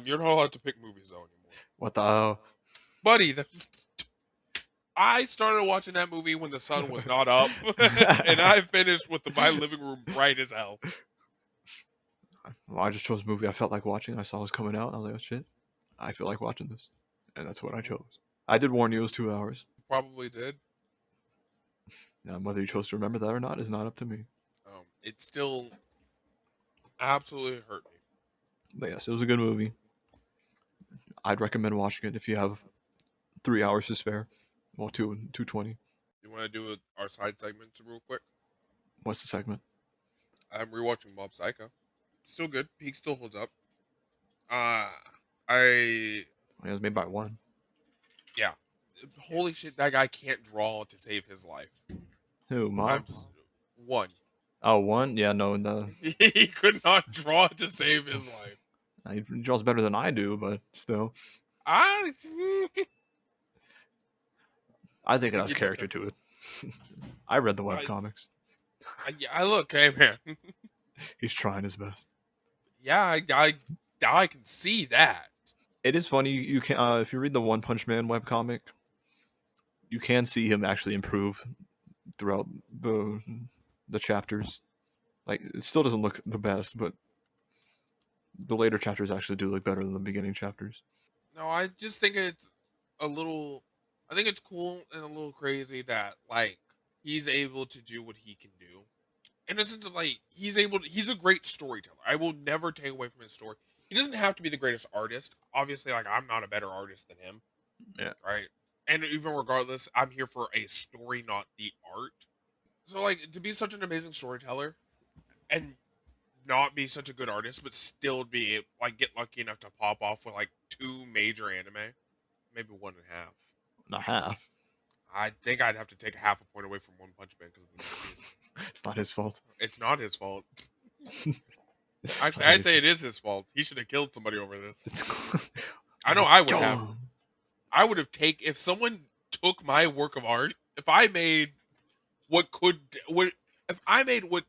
You're not allowed to pick movies though anymore, What the hell? buddy. I started watching that movie when the sun was not up, and I finished with my living room bright as hell. Well, I just chose a movie I felt like watching. I saw it was coming out. I was like, oh shit, I feel like watching this, and that's what I Mhm. chose. I did warn you it was 2 hours. Probably did. Now, whether you chose to remember that or not is not up to me. It still absolutely hurt me. But yes, it was a good movie. I'd recommend watching it if you have 3 hours to spare. Well, 220. You want to do our side segments real quick? What's the segment? I'm rewatching Mob Psycho. Still good. Peak still holds up. I It was made by one. yeah. Holy shit! That guy can't draw to save his life. Who? I'm Mob? one. Oh, one? Yeah, no. He could not draw to save his life. He draws better than I do, but still, I I think it has you character to it. I read the I, webcomics. I look, hey man. He's trying his best. Yeah, I can see that. It is funny. You can if you read the One Punch Man webcomic, you can see him actually improve throughout the chapters. Like it still doesn't look the best, but the later chapters actually do look better than the beginning chapters. No, I just think it's a little. I think it's cool and a little crazy that like he's able to do what he can do. In a sense of like he's a great storyteller. I will never take away from his story. He doesn't have to be the greatest artist. Obviously, like I'm not a better artist than him, Yeah, right? And even regardless, I'm here for a story, not the art. So like to be such an amazing storyteller and not be such a good artist, but still be like get lucky enough to pop off with like two major anime, maybe one and a half. not half. I think I'd have to take half a point away from One Punch Man because of the movies. It's not his fault. It's not his fault. I Actually, I'd hate say you. it is his fault. He should have killed somebody over this. It's I know I would have. Dumb. I would have take if someone took my work of art. If I made what if I made what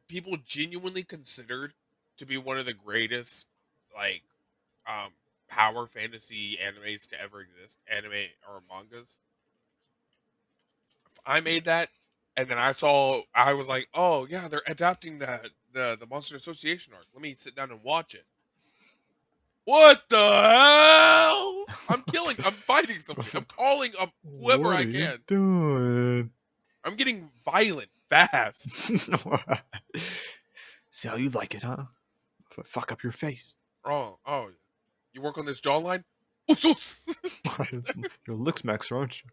people genuinely considered to be one of the greatest like um power fantasy animes to ever exist, anime or mangas. If I made that and then I was like, "Oh, yeah, they're adapting the Monster Association arc. Let me sit down and watch it." What the hell? I'm fighting somebody. I'm calling up whoever What I are you can. doing? I'm getting violent fast. See how you like it, huh? Fuck up your face. Oh, you work on this jawline? You're lick smacks, aren't you?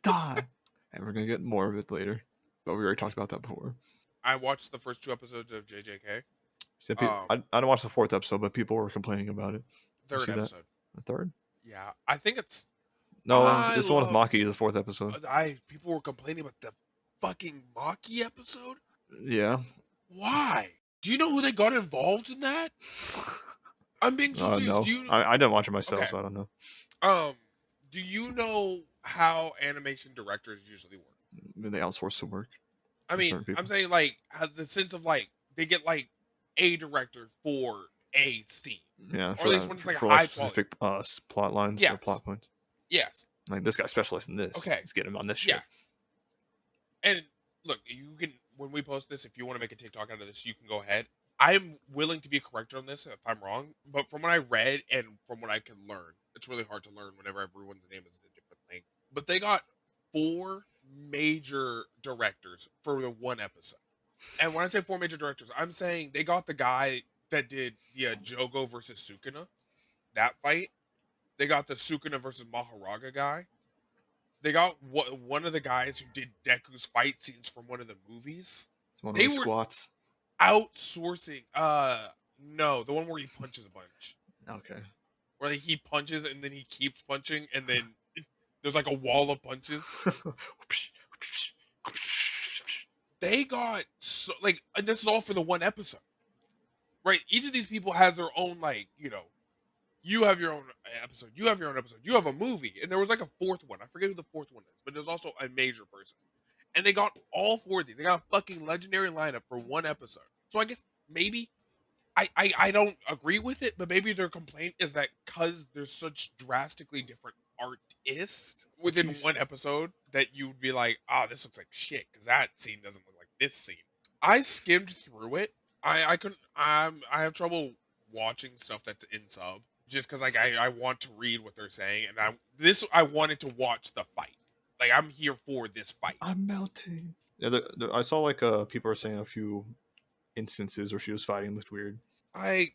Die. And we're gonna get more of it later. But we already talked about that before. I watched the first 2 episodes of JJK. So I didn't watch the 4th episode, but people were complaining about it. You Third see that? episode. The 3rd? Yeah, I think it's. No, I it's the one with love. Maki, the 4th episode. People were complaining about the fucking Maki episode. Yeah. Why? Do you know who they got involved in that? I'm being so serious. No. Do you? I didn't watch it myself, Okay. so I don't know. Do you know how animation directors usually work? I mean, they outsource some work. I mean, I'm saying like the sense of like they get like a director for a scene. Yeah, Or at least when it's like for high specific plot lines or plot points. Yes. Like this guy specialized in this. Okay. Let's get him on this shit. And look, you can when we post this, if you want to make a TikTok out of this, you can go ahead. I'm willing to be a corrector on this if I'm wrong, but from what I read and from what I can learn, it's really hard to learn whenever everyone's name is a different thing. But they got 4 major directors for the 1 episode. And when I say 4 major directors, I'm saying they got the guy that did the Jogo versus Sukuna, that fight. They got the Sukuna versus Maharaga guy. They got one of the guys who did Deku's fight scenes from one of the movies. It's one of the squats. Outsourcing. No, the one where he punches a bunch. Okay. Where he punches and then he keeps punching and then there's like a wall of punches. They got and this is all for the 1 episode, right? Each of these people has their own you have your own episode, you have your own episode, you have a movie, and there was like a 4th one. I forget who the 4th one is, but there's also a major person, and they got all 4 of these. They got a fucking legendary lineup for 1 episode. So I guess maybe I don't agree with it, but maybe their complaint is that because there's such drastically different artists within 1 episode that you'd be like, this looks like shit because that scene doesn't look like this scene. I skimmed through it. I have trouble watching stuff that's in sub just because I want to read what they're saying, and I wanted to watch the fight. Like I'm here for this fight. I'm melting. Yeah, I saw like people are saying a few instances where she was fighting looked weird. I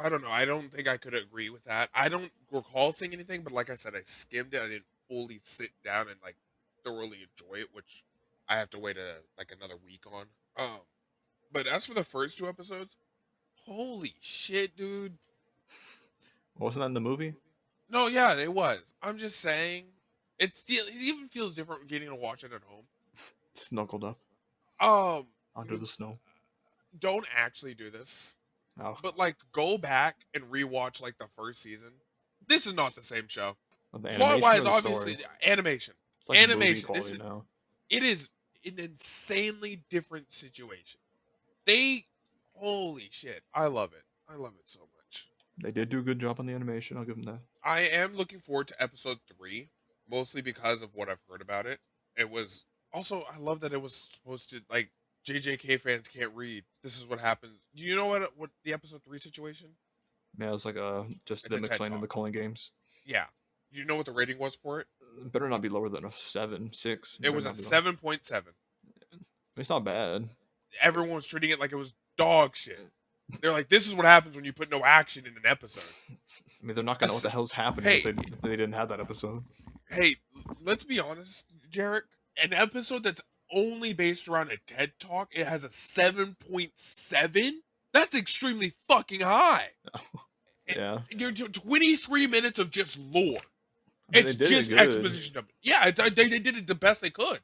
don't know. I don't think I could agree with that. I don't recall seeing anything, but like I said, I skimmed it. I didn't fully sit down and like thoroughly enjoy it, which I have to wait another week on. But as for the first 2 episodes, holy shit, dude! Wasn't that in the movie? No, yeah, it was. I'm just saying, it even feels different getting to watch it at home, snuggled up. Under the snow. Don't actually do this. Oh. But like go back and rewatch like the first season. This is not the same show. Plot wise, obviously animation. It's like animation. It is an insanely different situation. Holy shit. I love it. I love it so much. They did do a good job on the animation, I'll give them that. I am looking forward to episode 3, mostly because of what I've heard about it. It was also I love that it was supposed to like JJK fans can't read. This is what happens. Do you know what the episode 3 situation? Yeah, it was like just them explaining the calling games. Yeah. Do you know what the rating was for it? It better not be lower than a 7, 6. It was a 7.7. It's not bad. Everyone was treating it like it was dog shit. They're like, this is what happens when you put no action in an episode. I mean, they're not gonna know what the hell's happening if they didn't have that episode. Hey, let's be honest, Jarek. An episode that's only based around a TED Talk, it has a 7.7? That's extremely fucking high. Yeah. You're 23 minutes of just lore. It's just exposition of it. Yeah, they did it the best they could.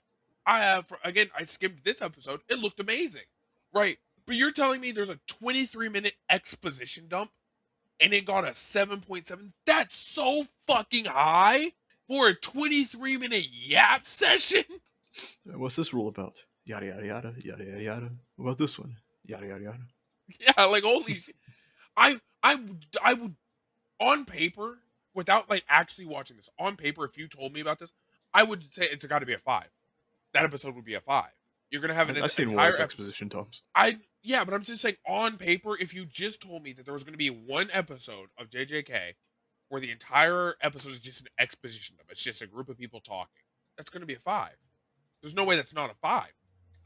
I skimmed this episode. It looked amazing. Right. But you're telling me there's a 23-minute exposition dump and it got a 7.7? That's so fucking high for a 23-minute yap session? What's this rule about? Yada, yada, yada, yada, yada, yada. What about this one? Yada, yada, yada. Yeah, like, holy shit. I would, on paper, without, like, actually watching this, on paper, if you told me about this, I would say it's got to be a 5. That episode would be a 5. You're gonna have an I've seen entire worse episode. exposition dumps. Yeah, but I'm just saying on paper, if you just told me that there was gonna be one episode of JJK where the entire episode is just an exposition dump, it's just a group of people talking, that's gonna be a 5. There's no way that's not a 5.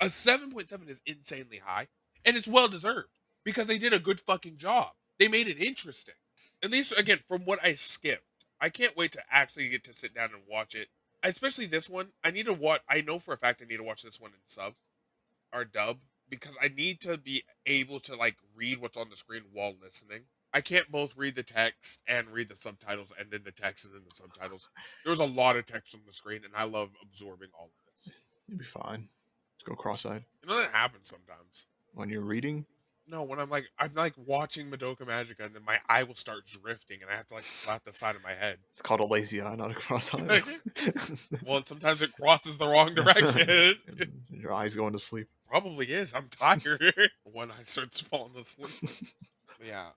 A 7.7 is insanely high, and it's well deserved because they did a good fucking job. They made it interesting. At least, again, from what I skimmed. I can't wait to actually get to sit down and watch it. Especially this one. I need to watch. I know for a fact I need to watch this one in sub or dub because I need to be able to like read what's on the screen while listening. I can't both read the text and read the subtitles and then the text and then the subtitles. There's a lot of text on the screen, and I love absorbing all of this. You'll be fine. Let's go cross-eyed. You know that happens sometimes. When you're reading? No, when I'm like watching Madoka Magica, and then my eye will start drifting, and I have to like slap the side of my head. It's called a lazy eye, not a cross-eye. Well, sometimes it crosses the wrong direction. Your eye's going to sleep. Probably is. I'm tired. When I starts falling asleep. But yeah.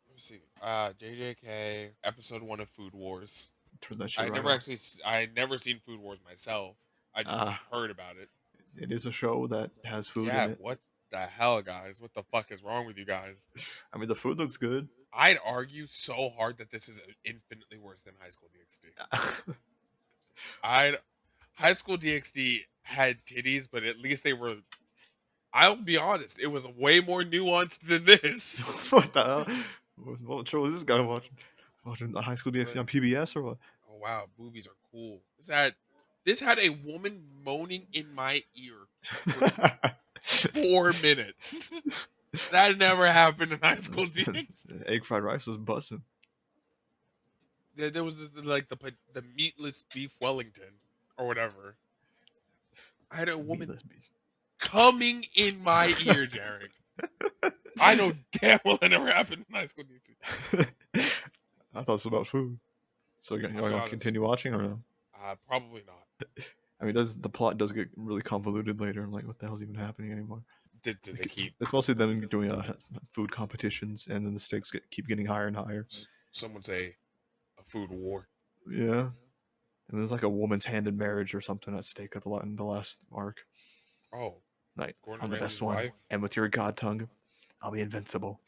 Let me see. JJK episode 1 of Food Wars. Turn that shit I right never off. I never seen Food Wars myself. I just heard about it. It is a show that has food in it. What the hell, guys? What the fuck is wrong with you guys? I mean, the food looks good. I'd argue so hard that this is infinitely worse than High School DxD. High School DxD had titties, but at least they were. I'll be honest, it was way more nuanced than this. What the hell? What show is this guy watching? Watching the High School DxD on PBS or what? Oh wow, boobies are cool. This had a woman moaning in my ear for 4 minutes. That never happened in High School DxD. Egg fried rice was busting. There was the meatless beef Wellington or whatever. I had a woman coming in my ear, Jarek. I know damn well it never happened in High School DxD. I thought it was about food. So you're gonna continue watching or no? Probably not. I mean, the plot does get really convoluted later. I'm like, what the hell's even happening anymore? Did they keep? It's mostly them doing food competitions, and then the stakes keep getting higher and higher. Some would say a food war. Yeah, and there's like a woman's hand in marriage or something at stake in the last arc. Oh, like Gordon I'm the Ramsay's best one, wife? and with your god tongue, I'll be invincible.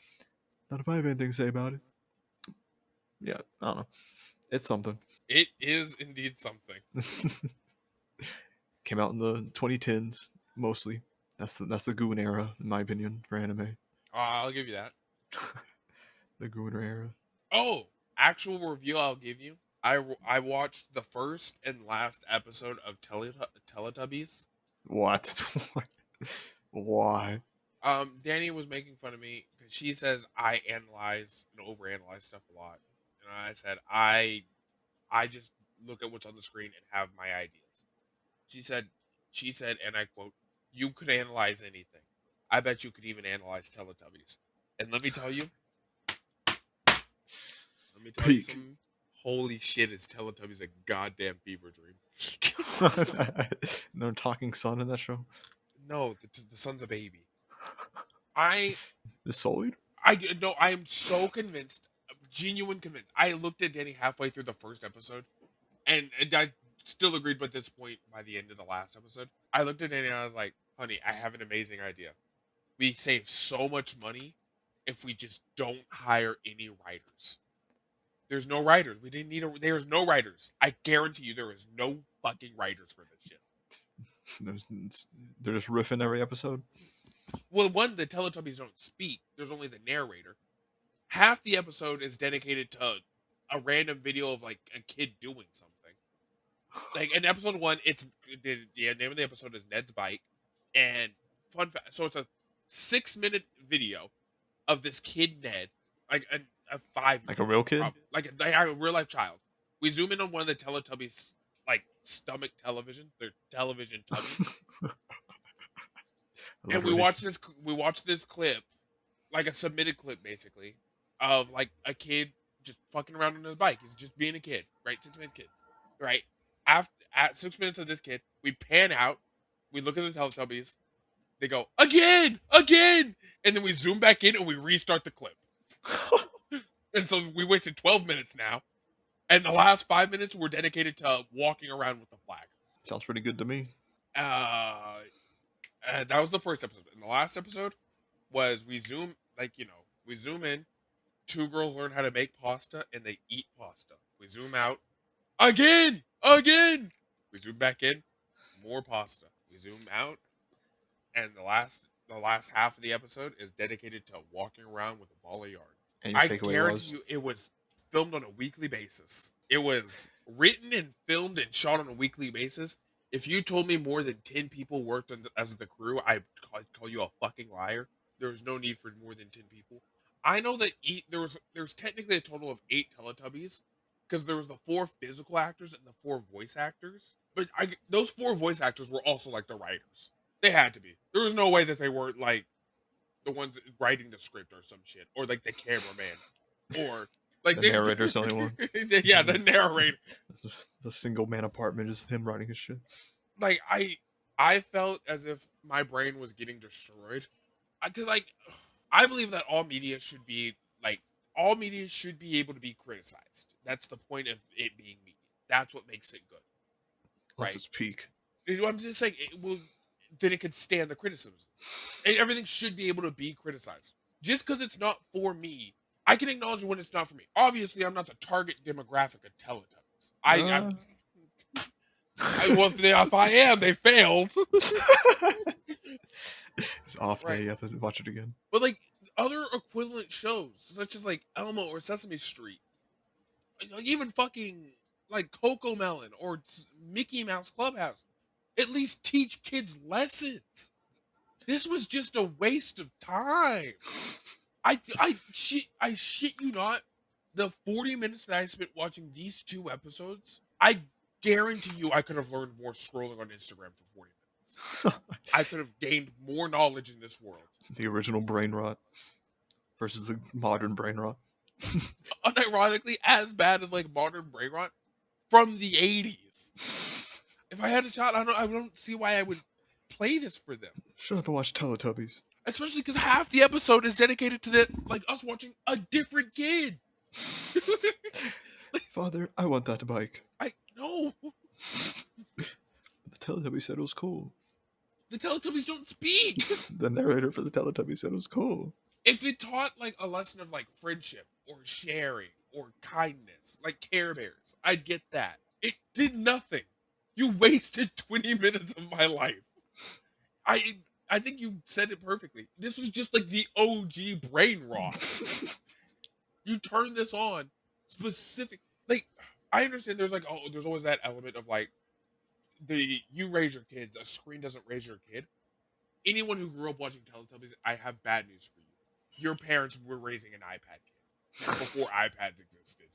Not if I have anything to say about it. Yeah, I don't know. It's something. It is indeed something. Came out in the 2010s mostly. That's the Goon era, in my opinion, for anime. I'll give you that. The Goon era. Oh, actual review I'll give you. I watched the first and last episode of Teletubbies. What? Why? Danny was making fun of me because she says I analyze and overanalyze stuff a lot, and I said I just look at what's on the screen and have my ideas. She said, and I quote, "You could analyze anything. I bet you could even analyze Teletubbies." And let me tell you some holy shit, is Teletubbies a goddamn fever dream. No talking son in that show? No, the son's a baby. The Soid? I am so convinced, genuine convinced. I looked at Danny halfway through the first episode, and I still agreed with this point by the end of the last episode. I looked at Danny and I was like, honey, I have an amazing idea. We save so much money if we just don't hire any writers. There's no writers. We didn't need there's no writers. I guarantee you there is no fucking writers for this shit. They're just riffing every episode? Well, one, the Teletubbies don't speak. There's only the narrator. Half the episode is dedicated to a random video of like a kid doing something. Like in episode 1, it's the name of the episode is Ned's Bike, and fun fact. So it's a 6-minute video of this kid Ned, like a 5, like a real kid, like a real life child. We zoom in on one of the Teletubbies like stomach television, their television tummy. And we watch this clip, like a submitted clip basically, of like a kid just fucking around on his bike. He's just being a kid, right? 6-minute kid, right? At 6 minutes of this kid, we pan out, we look at the Teletubbies, they go, again, and then we zoom back in and we restart the clip. And so we wasted 12 minutes now, and the last 5 minutes were dedicated to walking around with the flag. Sounds pretty good to me. That was the first episode. And the last episode was we zoom in. Two girls learn how to make pasta and they eat pasta. We zoom out again. We zoom back in, more pasta. We zoom out, and the last half of the episode is dedicated to walking around with a ball of yarn. And your I takeaway guarantee was you, it was filmed on a weekly basis. It was written and filmed and shot on a weekly basis. If you told me more than 10 people worked as the crew, I'd call you a fucking liar. There's no need for more than 10 people. I know that there's technically a total of 8 Teletubbies because there was the 4 physical actors and the 4 voice actors. But those 4 voice actors were also like the writers. They had to be. There was no way that they weren't like the ones writing the script or some shit, or like the cameraman, or like the narrator's the only one. yeah, the narrator. The single man apartment is him writing his shit. Like I felt as if my brain was getting destroyed because like I believe that all media should be able to be criticized. That's the point of it being media. That's what makes it good, Unless right? it's peak. I'm just saying then it could stand the criticism. And everything should be able to be criticized. Just because it's not for me, I can acknowledge when it's not for me. Obviously, I'm not the target demographic of Teletubbies. Well, if I am, they failed. It's off day. You have to watch it again. But like other equivalent shows, such as like Elmo or Sesame Street, even fucking like Coco Melon or Mickey Mouse Clubhouse, at least teach kids lessons. This was just a waste of time. I shit you not. The 40 minutes that I spent watching these 2 episodes, I guarantee you I could have learned more scrolling on Instagram for 40 minutes. I could have gained more knowledge in this world. The original brain rot versus the modern brain rot. Unironically, as bad as like modern brain rot from the 80s. If I had a child, I don't see why I would play this for them. Shut up and watch Teletubbies. Especially because half the episode is dedicated to us watching a different kid. Father, I want that bike. I know. The Teletubbies said it was cool. The Teletubbies don't speak. The narrator for the Teletubbies said it was cool. If it taught like a lesson of like friendship or sharing or kindness, like Care Bears, I'd get that. It did nothing. You wasted 20 minutes of my life. I think you said it perfectly. This was just like the OG brain rot. You turn this on specific. Like, I understand there's always that element of like you raise your kids, a screen doesn't raise your kid. Anyone who grew up watching Teletubbies, I have bad news for you. Your parents were raising an iPad kid before iPads existed.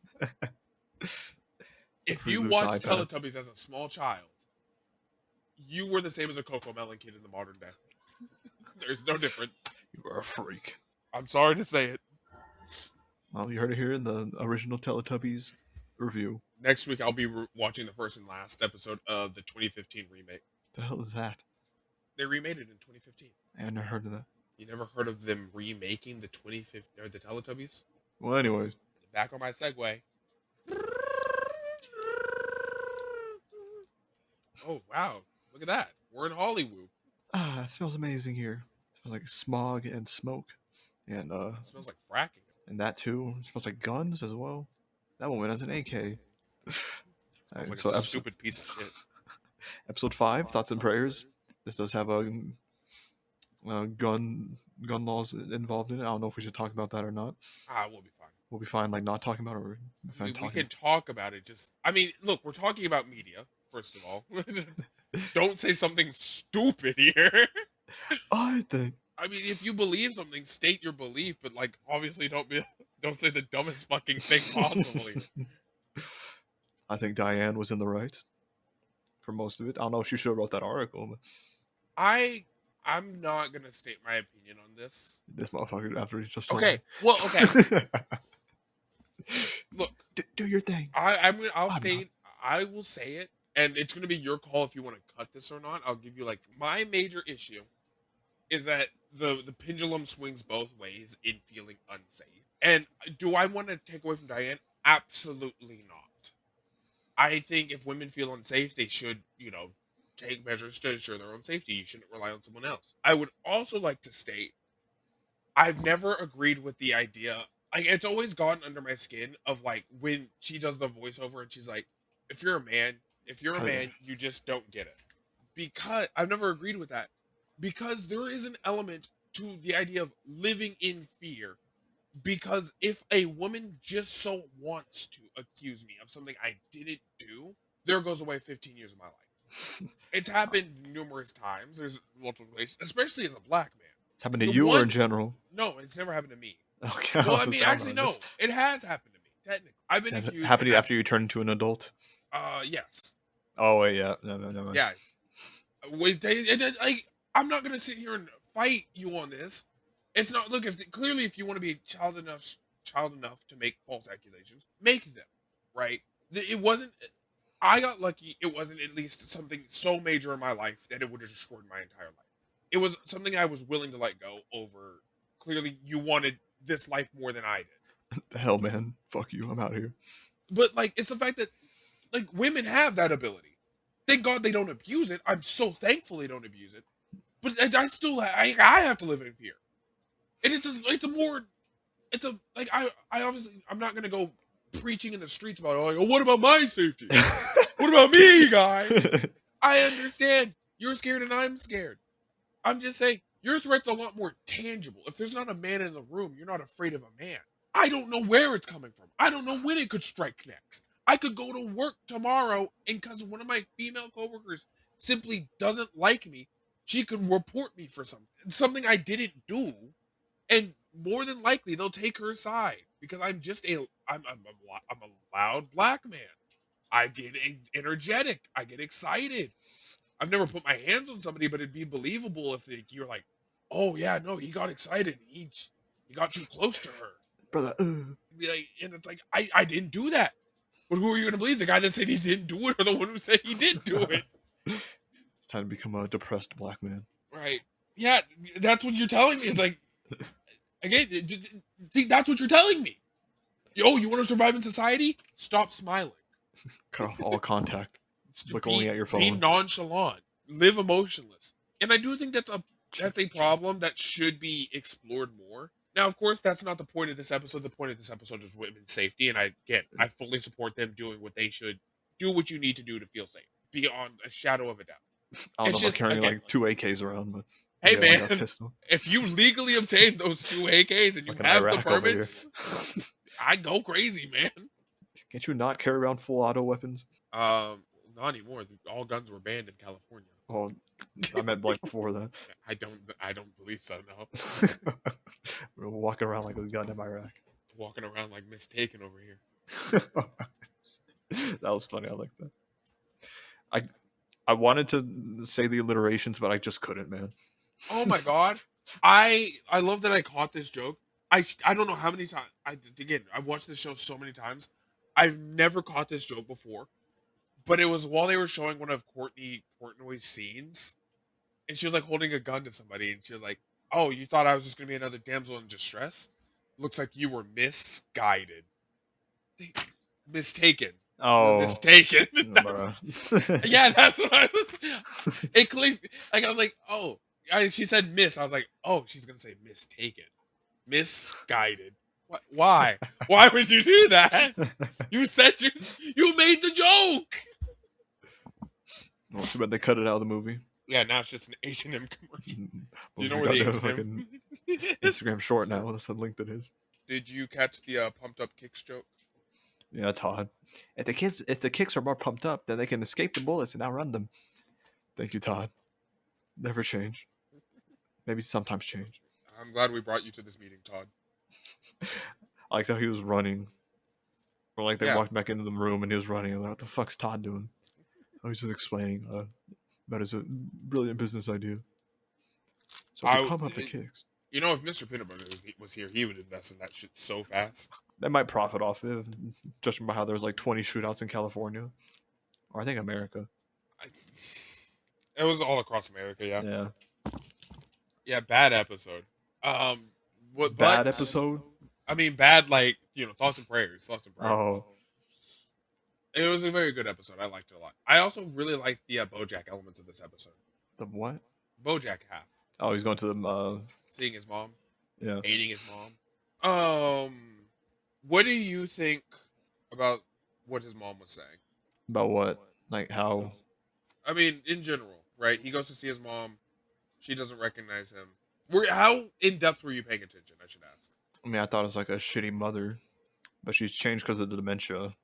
If you watched Teletubbies as a small child, you were the same as a Coco Melon kid in the modern day. There's no difference. You are a freak. I'm sorry to say it. Well, you heard it here in the original Teletubbies review. Next week, I'll be watching the first and last episode of the 2015 remake. The hell is that? They remade it in 2015. I never heard of that. You never heard of them remaking the 2015 or the Teletubbies? Well, anyways. Back on my segue. Oh, wow. Look at that. We're in Hollywood. Ah, it smells amazing here. It smells like smog and smoke. And it smells like fracking. And that too. It smells like guns as well. That one went as an AK. Smells like a stupid piece of shit. Episode 5, Thoughts and Prayers. This does have a gun laws involved in it. I don't know if we should talk about that or not. We'll be fine. We'll be fine, like not talking about it. Or we can talk about it. I mean, look, we're talking about media. First of all, don't say something stupid here. I think. I mean, if you believe something, state your belief, but like, obviously, don't say the dumbest fucking thing possibly. I think Diane was in the right for most of it. I don't know if she should have wrote that article, but I'm not gonna state my opinion on this. This motherfucker, after he just told me. Well, okay. Look, do your thing. I will say it, and it's gonna be your call if you want to cut this or not. I'll give you like my major issue is that the pendulum swings both ways in feeling unsafe. And do I want to take away from Diane? Absolutely not. I think if women feel unsafe, they should, take measures to ensure their own safety. You shouldn't rely on someone else. I would also like to state I've never agreed with the idea. Like, it's always gotten under my skin of like when she does the voiceover and she's like, "If you're a man, if you're a Oh, yeah. man, you just don't get it." Because I've never agreed with that. Because there is an element to the idea of living in fear. Because if a woman just so wants to accuse me of something I didn't do, there goes away 15 years of my life. It's happened numerous times. There's multiple ways, especially as a black man. It's happened to The you or in one, general? no, it's never happened to me. Okay, Well, I I was mean, like, I don't actually, know. no, it has happened to me. Technically, I've been Has it accused. happened It to you has. after you turned into an adult? Yes, Oh wait, yeah, no. yeah. Wait, like, I'm not gonna sit here and fight you on this. It's not. Look, if clearly, if you want to be child enough to make false accusations, make them. Right? It wasn't. I got lucky. It wasn't at least something so major in my life that it would have destroyed my entire life. It was something I was willing to let go over. Clearly, you wanted this life more than I did. The hell, man. Fuck you. I'm out of here. But like, it's the fact that like women have that ability. Thank God they don't abuse it. I'm so thankful they don't abuse it. But I still I have to live in fear. And it's a more it's a like I obviously I'm not gonna go preaching in the streets about like, oh, what about my safety? What about me, guys? I understand you're scared and I'm scared. I'm just saying your threat's a lot more tangible. If there's not a man in the room, you're not afraid of a man. I don't know where it's coming from. I don't know when it could strike next. I could go to work tomorrow, and because one of my female coworkers simply doesn't like me, she could report me for something I didn't do, and more than likely they'll take her side because I'm a loud black man. I get energetic. I get excited. I've never put my hands on somebody, but it'd be believable if you're like, oh yeah, no, he got excited. He got too close to her. Brother. Be like, and it's like I didn't do that. But who are you gonna believe? The guy that said he didn't do it, or the one who said he did do it? It's time to become a depressed black man. Right? Yeah, that's what you're telling me. Is like, again, see, that's what you're telling me. Oh, you want to survive in society? Stop smiling. Cut off all contact. Look only at your Be phone. nonchalant. Live emotionless. And I do think that's a problem that should be explored more. Now, of course, that's not the point of this episode. The point of this episode is women's safety, and I fully support them doing what they should. Do what you need to do to feel safe, beyond a shadow of a doubt. I don't It's know about just carrying again, like 2 AKs around, but hey yeah, I got a man, pistol. if you legally obtain those 2 AKs and you Like an have the Iraq over here. permits, I go crazy, man. Can't you not carry around full auto weapons? Not anymore. All guns were banned in California. Oh, I meant like before that. I don't believe so. No. We're walking around like a goddamn Iraq. Walking around like mistaken over here. That was funny. I like that. I wanted to say the alliterations, but I just couldn't, man. Oh my god. I love that I caught this joke. I don't know how many times I've watched this show so many times. I've never caught this joke before. But it was while they were showing one of Courtney Portnoy's scenes, and she was like holding a gun to somebody, and she was like, "Oh, you thought I was just gonna be another damsel in distress? Looks like you were misguided, mistaken, Oh, mistaken." bruh. Yeah, that's what I was. It clicked. Like I was like, "Oh," she said "miss." I was like, "Oh, she's gonna say mistaken, misguided." What? Why? Why would you do that? You said you made the joke. Well, too bad they cut it out of the movie. Yeah, now it's just an H&M commercial. Well, You know where the goddamn H&M fucking is? Instagram short now. That's the link that is. Did you catch the pumped up kicks joke? Yeah, Todd. If the kicks are more pumped up, then they can escape the bullets and outrun them. Thank you, Todd. Never change. Maybe sometimes change. I'm glad we brought you to this meeting, Todd. I liked how he was running. Or like they Yeah. walked back into the room and he was running. Like, what the fuck's Todd doing? Oh, he's just explaining that is a brilliant business idea. So if we pump up the kicks. You know, if Mr. Peanut Butter was here, he would invest in that shit so fast. They might profit off it, judging by how there's like 20 shootouts in California. Or I think America. It was all across America, yeah. Yeah. Yeah, bad episode. Bad episode? I mean, bad, like, thoughts and prayers. Oh. It was a very good episode. I liked it a lot. I also really liked the Bojack elements of this episode. The what? Bojack half. Oh, he's going to the Seeing his mom, yeah. hating his mom. What do you think about what his mom was saying? About what? Like how? I mean, in general, right? He goes to see his mom. She doesn't recognize him. How in depth were you paying attention? I should ask. I mean, I thought it was like a shitty mother, but she's changed because of the dementia.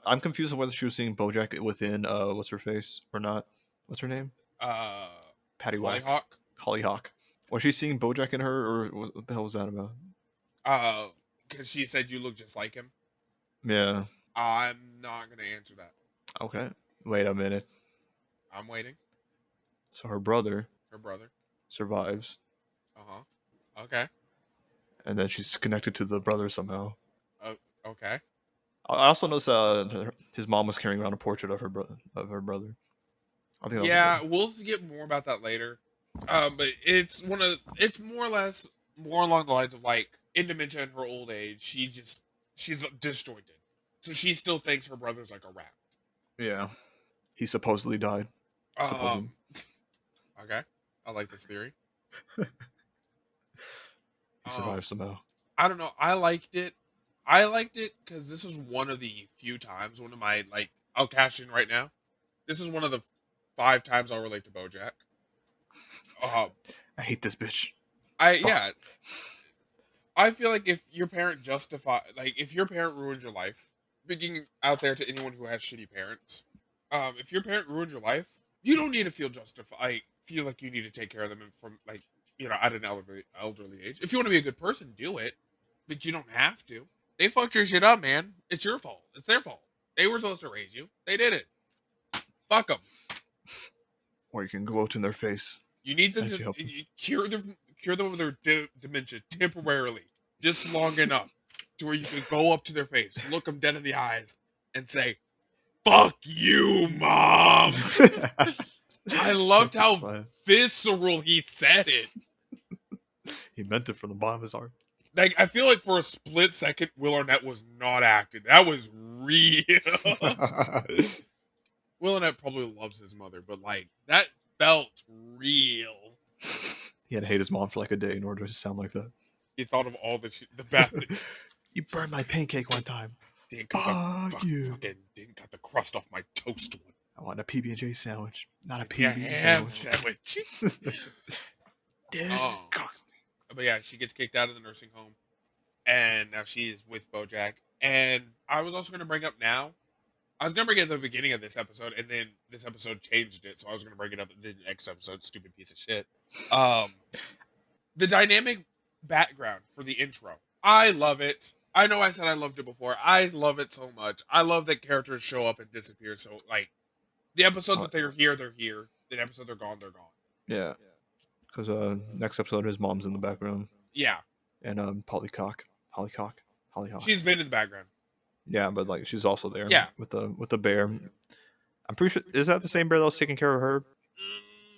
I'm confused on whether she was seeing BoJack within what's her face or not. What's her name? Uh, Patty Whack. Hollyhock. Hollyhock. Was she seeing BoJack in her, or what the hell was that about? Because she said you look just like him. Yeah. I'm not gonna answer that. Okay. Wait a minute. I'm waiting. So her brother Her brother. survives, Okay. and then she's connected to the brother somehow. Okay. I also noticed his mom was carrying around a portrait of her brother. I think that was Yeah, we'll get more about that later. But it's more or less more along the lines of like in dementia in her old age, she's disjointed, so she still thinks her brother's like around. yeah. He supposedly died. Supposedly. Okay, I like this theory. He survived somehow. I don't know. I liked it. I liked it because this is one of the few times, one of my like. I'll cash in right now. This is one of the 5 times I'll relate to BoJack. I hate this bitch. Yeah. I feel like if your parent if your parent ruined your life, speaking out there to anyone who has shitty parents, if your parent ruined your life, you don't need to feel justified. Feel like you need to take care of them from like at an elderly age. If you want to be a good person, do it, but you don't have to. They fucked your shit up, man. It's your fault. It's their fault. They were supposed to raise you. They did it. Fuck them. Or you can gloat in their face. You need them to cure them of their dementia temporarily, just long enough to where you can go up to their face, look them dead in the eyes, and say, "Fuck you, mom." I loved how visceral he said it. He meant it from the bottom of his heart. Like, I feel like for a split second, Will Arnett was not acting. That was real. Will Arnett probably loves his mother, but like that felt real. He had to hate his mom for like a day in order to sound like that. He thought of all the bad things. You burned my pancake one time. Didn't cut the crust off my toast one. I want a PB&J sandwich, not a PB sandwich. Disgusting. But yeah, she gets kicked out of the nursing home, and now she is with BoJack. And I was also going to bring up now. I was going to bring it at the beginning of this episode, and then this episode changed it, so I was going to bring it up in the next episode. Stupid piece of shit. The dynamic background for the intro. I love it. I know I said I loved it before. I love it so much. I love that characters show up and disappear. So, like, the episode that they're here, they're here. The episode they're gone, they're gone. Yeah. Because next episode, his mom's in the background. Yeah. And Hollyhock. She's been in the background. Yeah, but like she's also there. Yeah. With the bear. I'm pretty sure, is that the same bear that was taking care of her?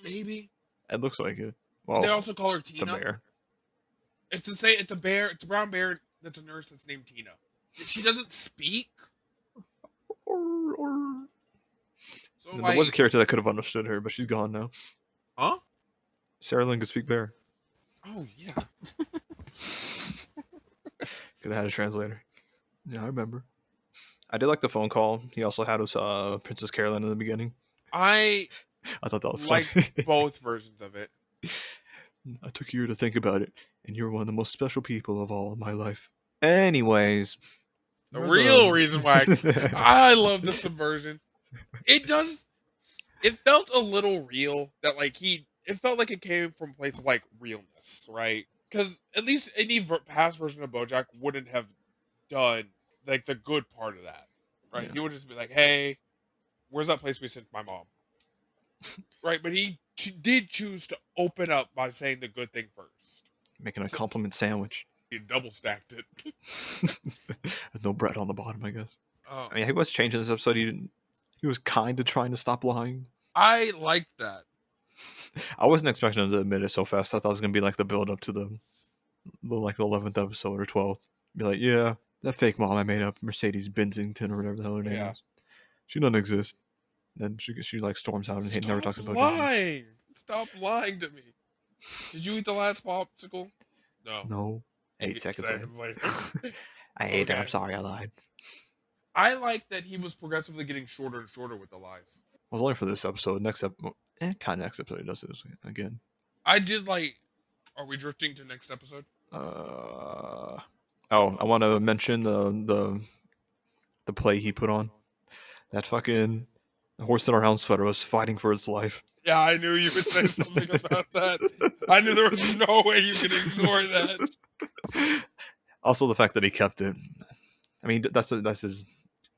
Maybe. It looks like it. Well, they also call her Tina. It's a bear. It's a bear. It's a brown bear that's a nurse that's named Tina. She doesn't speak. So there was a character that could have understood her, but she's gone now. Huh? Sarah Lynn could speak bear. Oh, yeah. Could have had a translator. Yeah, I remember. I did like the phone call. He also had us Princess Caroline in the beginning. I thought that was like funny. both versions of it. I took a year to think about it, and you're one of the most special people of all of my life. Anyways. The real reason why I love the subversion. It felt a little real that like it felt like it came from a place of like realness, right? Because at least any past version of BoJack wouldn't have done like the good part of that, right? Yeah. He would just be like, "Hey, where's that place we sent my mom?" Right? But he did choose to open up by saying the good thing first, making a compliment sandwich. He double stacked it. With no bread on the bottom, I guess. Oh. I mean, he was changing this episode. He was kind of trying to stop lying. I liked that. I wasn't expecting him to admit it so fast. I thought it was gonna be like the build up to the 11th episode or 12th. Be like, yeah, that fake mom I made up, Mercedes Benzington or whatever the hell her name is. She doesn't exist. Then she like storms out and never Stop talks about Bojack again. lying! Stop lying to me. Did you eat the last popsicle? No. No. 8 8 seconds seconds later. later. I ate it. I'm Okay. sorry, I lied. I like that he was progressively getting shorter and shorter with the lies. It was only for this episode. Next episode, kind of next episode he does this again. I did like. Are we drifting to next episode? Oh, I want to mention the play he put on. That fucking horse in our house sweater was fighting for its life. Yeah, I knew you would say something about that. I knew there was no way you could ignore that. Also, the fact that he kept it. I mean, that's his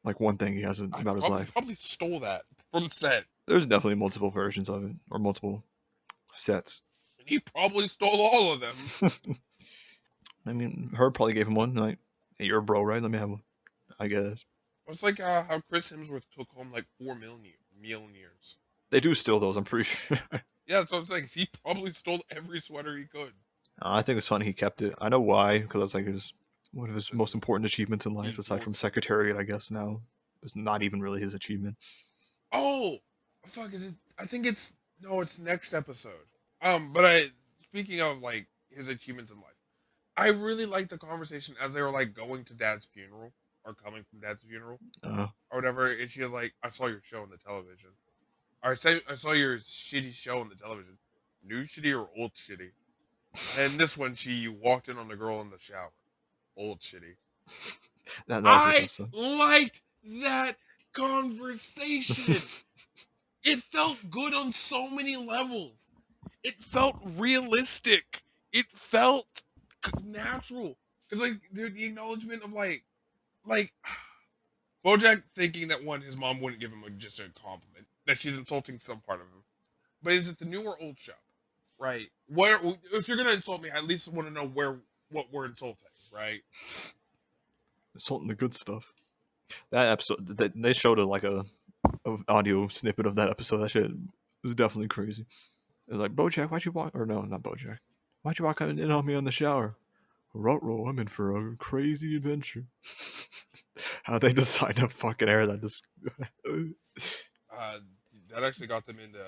like one thing he has about his life. Probably stole that from set. There's definitely multiple versions of it or multiple sets. And he probably stole all of them. I mean, Herb probably gave him one. Like, hey, you're a bro, right? Let me have one. I guess. It's like how Chris Hemsworth took home like 4 million years. They do steal those, I'm pretty sure. Yeah, that's what I'm saying. He probably stole every sweater he could. I think it's funny he kept it. I know why, because that's like one of his most important achievements in life, aside from Secretariat, I guess now. It's not even really his achievement. Oh, fuck, is it? I think it's next episode. Speaking of like his achievements in life, I really liked the conversation as they were like going to Dad's funeral or coming from Dad's funeral or whatever. And she was like, "I saw your show on the television. Or I saw your shitty show on the television. New shitty or old shitty?" And this one, she walked in on the girl in the shower. Old shitty. I liked that conversation. It felt good on so many levels. It felt realistic. It felt natural. It's like the acknowledgement of like Bojack thinking that his mom wouldn't give him just a compliment, that she's insulting some part of him. But is it the new or old show? Right. Where if you're gonna insult me, I at least want to know what we're insulting, right? Insulting the good stuff. That episode, they showed a audio snippet of that episode. That shit was definitely crazy. It was like, Bojack, why'd you walk? Or no, not Bojack. Why'd you walk in on me on the shower? Ruh-roh, I'm in for a crazy adventure. How they decide to fucking air that? That actually got them into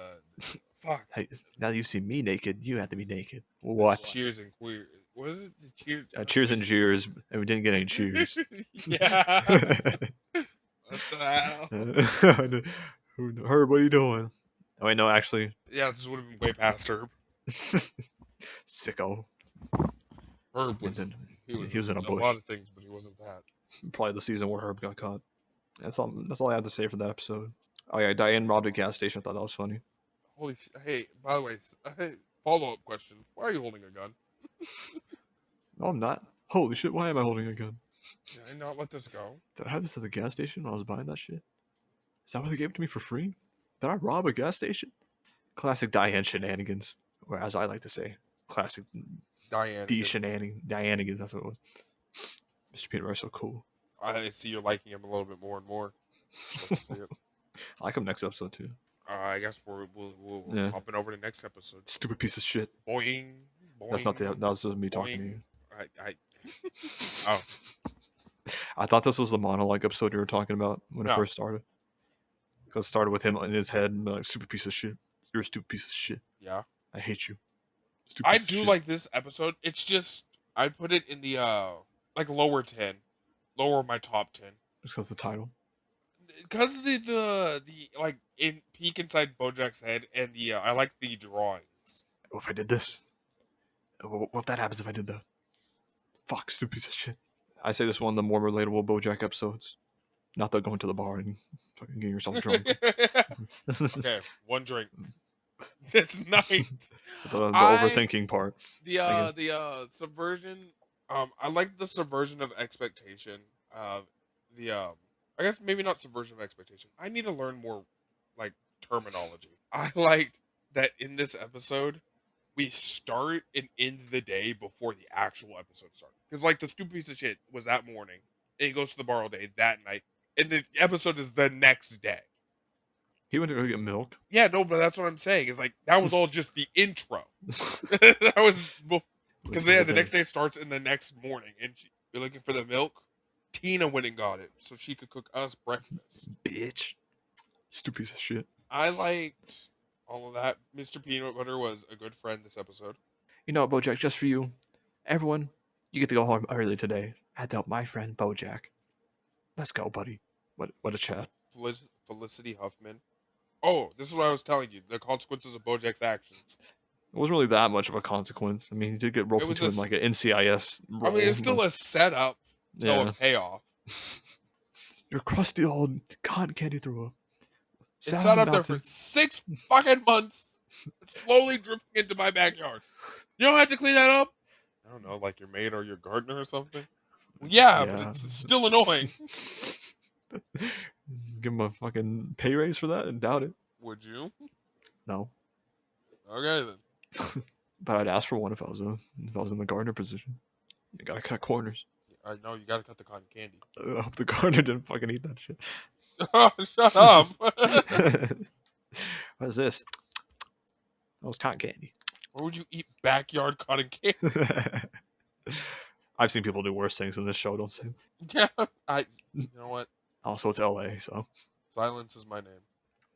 fuck. Hey, now you see me naked, you have to be naked. What? Cheers and queer. What is it? The cheers. Cheers and jeers, and we didn't get any cheers. Yeah. What the hell? Herb, what are you doing? Oh wait, no, actually. Yeah, this would have been way past Herb. Sicko. Herb was he was in a bush. A lot of things, but he wasn't that. Probably the season where Herb got caught. That's all I have to say for that episode. Oh yeah, Diane robbed a gas station. I thought that was funny. Holy hey, by the way, follow-up question. Why are you holding a gun? No, I'm not. Holy shit, why am I holding a gun? Did I not let this go? Did I have this at the gas station when I was buying that shit? Is that why they gave it to me for free? Did I rob a gas station? Classic Diane shenanigans. Or as I like to say, classic Diane. Dianigans, that's what it was. Mr. Peanut Butter's so cool. I see you're liking him a little bit more and more. I like him next episode too. I guess we're hopping over to next episode. Stupid piece of shit. Boing. That's not that was me talking to you. Oh. I thought this was the monologue episode you were talking about when it first started. Because it started with him in his head and like, stupid piece of shit. You're a stupid piece of shit. Yeah. I hate you. I do like this episode. It's just I'd put it in the like lower 10. Lower my top 10. Just because the title. Because the like in peek inside Bojack's head and the I like the drawings. What if I did this? What if that happens if I did that? Fuck, stupid piece of shit. I say this is one of the more relatable Bojack episodes. Not the going to the bar and fucking getting yourself drunk. Okay, one drink. It's night. The overthinking part. The subversion. I like the subversion of expectation. I guess maybe not subversion of expectation. I need to learn more like terminology. I liked that in this episode we start and end the day before the actual episode starts. Because like the stupid piece of shit was that morning, and he goes to the bar all day that night, and the episode is the next day. He went to go get milk. Yeah, no, but that's what I'm saying. Is like that was all just the intro. That was because the next day starts in the next morning, and you're looking for the milk. Tina went and got it so she could cook us breakfast. Bitch. Stupid piece of shit. I liked all of that. Mr. Peanut Butter was a good friend this episode. You know, Bojack, just for you, everyone, you get to go home early today. I had to help my friend Bojack. Let's go, buddy. What a chat. Felicity Huffman. Oh, this is what I was telling you. The consequences of Bojack's actions. It wasn't really that much of a consequence. I mean, he did get It roped was into this. like an NCIS I mean, role, it's still but a setup till a yeah. payoff. Your crusty old cotton candy thrower. It Sat on sat the up there for mountain. 6 fucking months, slowly drifting into my backyard. You don't have to clean that up. I don't know, like your maid or your gardener or something. Well, yeah, but Yeah. it's still annoying. Give him a fucking pay raise for that? I doubt it. Would you? No. Okay then. But I'd ask for one if I was in the gardener position. You gotta cut corners. I know you gotta cut the cotton candy. I hope the gardener didn't fucking eat that shit. Oh, shut up. What is this? That was cotton candy. Why would you eat backyard cotton candy? I've seen people do worse things in this show, don't say. Yeah, you know what? Also, it's LA, so. Silence is my name.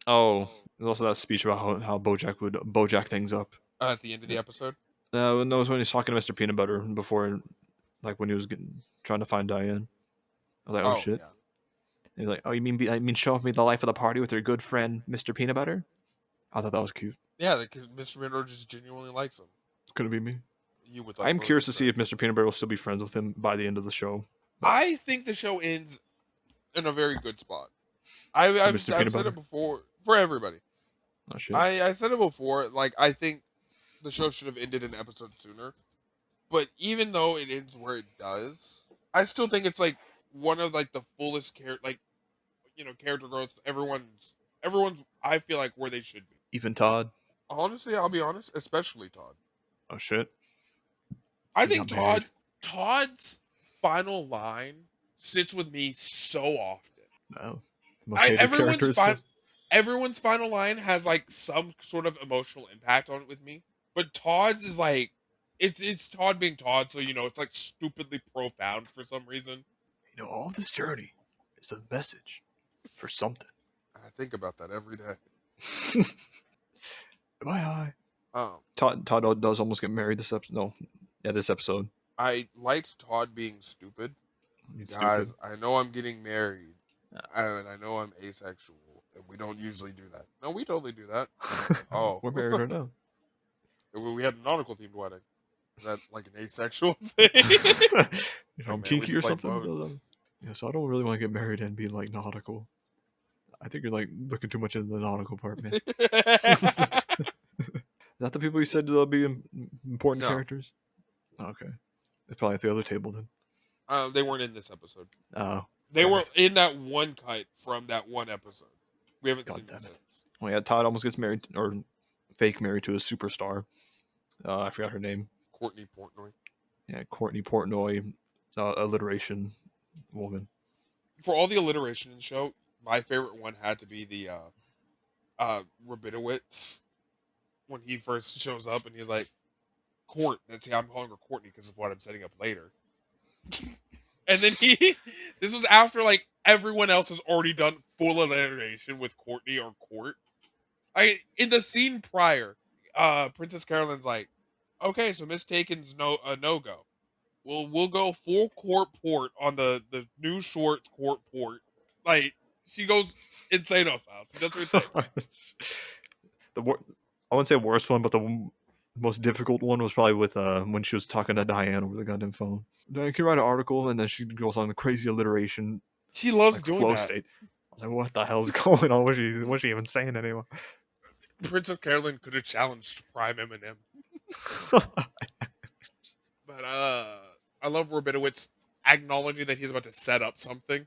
Oh, there's also that speech about how Bojack would Bojack things up. At the end of the episode? No, it was when he's talking to Mr. Peanut Butter before, like when he was trying to find Diane. I was like, oh shit. Yeah. And he's like, oh, you mean show me the life of the party with your good friend Mr. Peanut Butter? I thought that was cute. Yeah, because Mr. Riddler just genuinely likes him. Couldn't be me. You would like. I'm curious to see if Mr. Peanut Butter will still be friends with him by the end of the show. I think the show ends in a very good spot. I've said it before for everybody. Oh shit. I said it before. Like, I think the show should have ended an episode sooner. But even though it ends where it does, I still think it's like one of like the fullest character growth. Everyone's I feel like where they should be. Even Todd. Honestly, I'll be honest, especially Todd. Oh shit. I think Todd's final line sits with me so often. No. Most hated characters. Everyone's final line has like some sort of emotional impact on it with me, but Todd's is like it's Todd being Todd, so it's like stupidly profound for some reason. All this journey is a message for something. I think about that every day. Am I high? Todd does almost get married this episode. No, yeah, this episode. I liked Todd being stupid. Guys, I know I'm getting married, and I know I'm asexual, and we don't usually do that. No, we totally do that. Oh, we're married right now. We had a nautical themed wedding. Is that like an asexual thing? Kinky or something? Yeah, so I don't really want to get married and be like nautical. I think you're like looking too much into the nautical part, man. Is that the people you said they'll be important characters? Oh, okay. It's probably at the other table then. They weren't in this episode. Oh. They were in that one cut from that one episode. We haven't seen them since. Well, yeah, Todd almost gets married, or fake married to a superstar. I forgot her name. Courtney Portnoy. Yeah, Courtney Portnoy, alliteration woman. For all the alliteration in the show, my favorite one had to be the Rabinowitz when he first shows up and he's like, Court. I'm calling her Courtney because of what I'm setting up later. And then this was after like everyone else has already done full alliteration with Courtney or Court. In the scene prior, Princess Carolyn's like, okay, so Miss Taken's no-go. We'll go full court port on the new short court port. Like, she goes insano style. She does her thing. I wouldn't say worst one, but the most difficult one was probably with when she was talking to Diane over the goddamn phone. Diane, can you write an article? And then she goes on a crazy alliteration. She loves doing flow that. State. I was like, what the hell's going on? What's she even saying anymore? Princess Carolyn could have challenged Prime Eminem. But I love Rabinowitz acknowledging that he's about to set up something,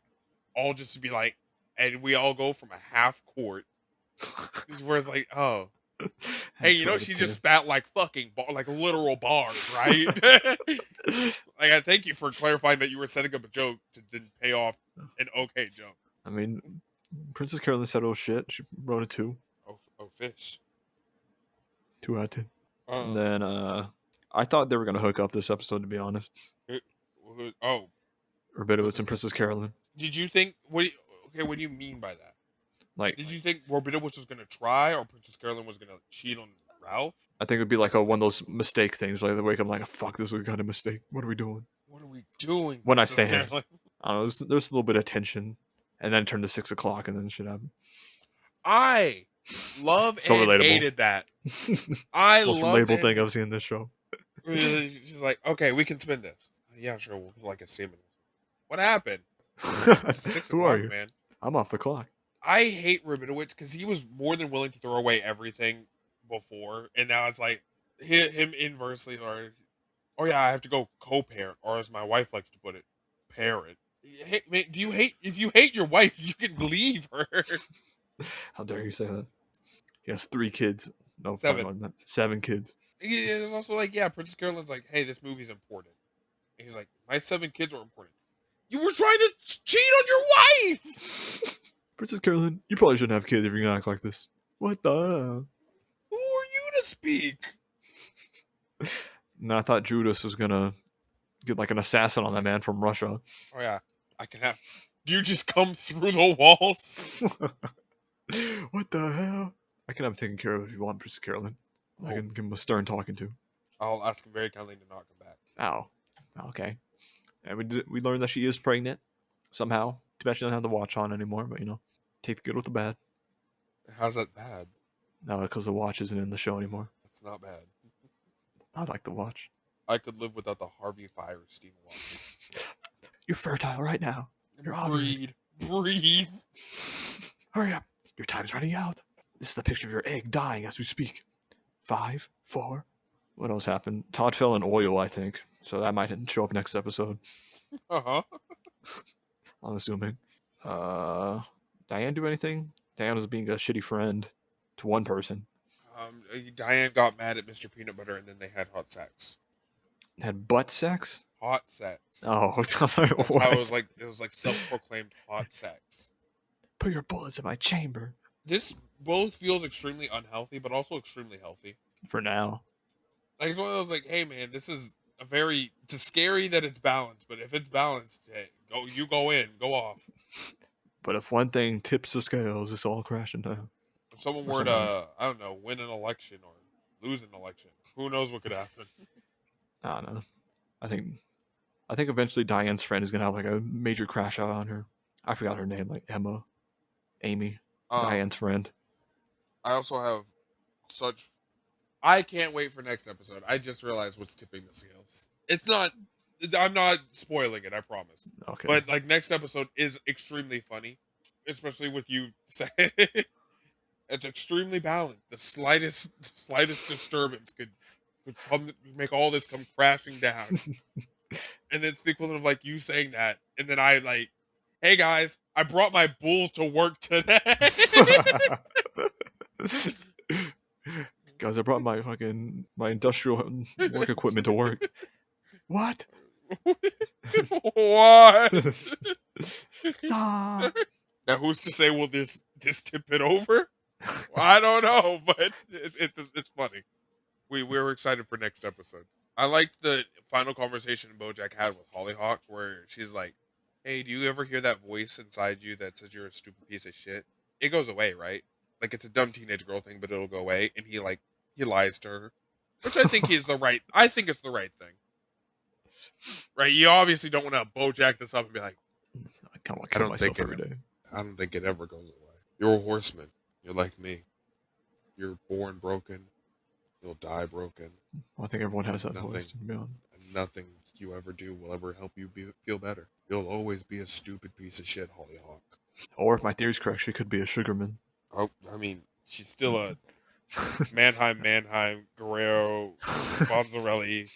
all just to be like, and we all go from a half court. Where it's like, oh, hey, she just spat like fucking like literal bars, right? Like, I thank you for clarifying that you were setting up a joke to then pay off an okay joke. I mean, Princess Carolyn said, "Oh shit," she wrote a 2. Oh fish. 2 out of 10. And then I thought they were gonna hook up this episode, to be honest. Rabinowitz and Princess Carolyn. Did you think? What do you mean by that? Like, Did you think Rabinowitz was gonna try, or Princess Carolyn was gonna cheat on Ralph? I think it'd be like one of those mistake things. Like they wake up like, fuck, this was kind of mistake. What are we doing? What are we doing, One night Princess stand. Carolyn? I don't know. There's a little bit of tension, and then it turned to 6 o'clock, and then shit happened. I love So and relatable. hated that. I Most love relatable thing and I've seen in this show. she's like, okay, we can spin this. Yeah, sure, we'll put like a semen. What happened? It's six Who are o'clock, you? man. I'm off the clock. I hate Rabinowitz because he was more than willing to throw away everything before, and now it's like him inversely, or oh yeah, I have to go co-parent, or as my wife likes to put it, parent. Hey, man, do you hate? If you hate your wife, you can leave her. How dare you say that? He has 3 kids. No, probably 7. more than that. 7 kids. It's also like, yeah, Princess Carolyn's like, hey, this movie's important. And he's like, my 7 kids are important. You were trying to cheat on your wife. Princess Carolyn, you probably shouldn't have kids if you're gonna act like this. What the? Who are you to speak? No, I thought Judas was gonna get like an assassin on that man from Russia. Oh yeah, I can have. Do you just come through the walls? What the hell? I can have him taken care of if you want, Princess Carolyn. I can give him a stern talking to. I'll ask him very kindly to not come back. Ow. Okay. And we learned that she is pregnant somehow. Too bad she doesn't have the watch on anymore, but take the good with the bad. How's that bad? No, because the watch isn't in the show anymore. It's not bad. I like the watch. I could live without the Harvey Firestein watch. You're fertile right now. You're Breed. Breed. Hurry up. Your time's running out. This is the picture of your egg dying as we speak. 5, 4. What else happened? Todd fell in oil, I think. So that might show up next episode. Uh-huh. I'm assuming. Diane do anything? Diane was being a shitty friend to one person. Diane got mad at Mr. Peanut Butter, and then they had hot sex. Had butt sex? Hot sex. Oh, That's how it was like. It was like self-proclaimed hot sex. Put your bullets in my chamber. This both feels extremely unhealthy, but also extremely healthy. For now. Like, it's one of those like, hey man, this is it's scary that it's balanced, but if it's balanced, hey, go in, go off. But if one thing tips the scales, it's all crashing down. If someone were to, I don't know, win an election or lose an election, who knows what could happen? I don't know. I think eventually Diane's friend is gonna have like a major crash out on her. I forgot her name, like Amy, Diane's friend. I also have I can't wait for next episode. I just realized what's tipping the scales. It's not. I'm not spoiling it. I promise. Okay. But like next episode is extremely funny, especially with you saying it's extremely balanced. The slightest disturbance could make all this come crashing down. And then it's the equivalent of like you saying that, and then I like, hey guys, I brought my bull to work today. Guys, I brought my industrial work equipment to work. What? What? Ah. Now, who's to say will this tip it over? Well, I don't know, but it's funny. We're excited for next episode. I liked the final conversation Bojack had with Hollyhock, where she's like, "Hey, do you ever hear that voice inside you that says you're a stupid piece of shit? It goes away, right? Like it's a dumb teenage girl thing, but it'll go away." And he lies to her, which I think is the right. I think it's the right thing. Right? You obviously don't want to Bojack this up and be like, I kind of want to kill myself every day. I don't think it ever goes away. You're a horseman. You're like me. You're born broken. You'll die broken. Well, I think everyone has that voice, to be honest. And nothing you ever do will ever help you feel better. You'll always be a stupid piece of shit, Hollyhock. Or if my theory's correct, she could be a sugarman. Oh, I mean, she's still a Mannheim, Guerrero, Bonzarelli,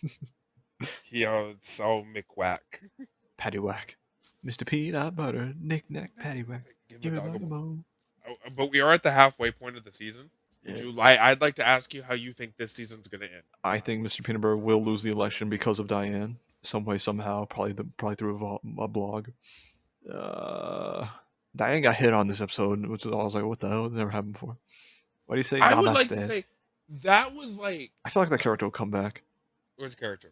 so McWhack. Paddywhack. Mr. Peanut Butter, knick-knack, paddywhack. Give it like a bone. But we are at the halfway point of the season. I'd like to ask you how you think this season's going to end. I think Mr. Peanut Butter will lose the election because of Diane. Some way, somehow. Probably through a blog. Diane got hit on this episode, which I was like, what the hell? It never happened before. What do you say? I would like to say that was like... I feel like that character will come back. Which character?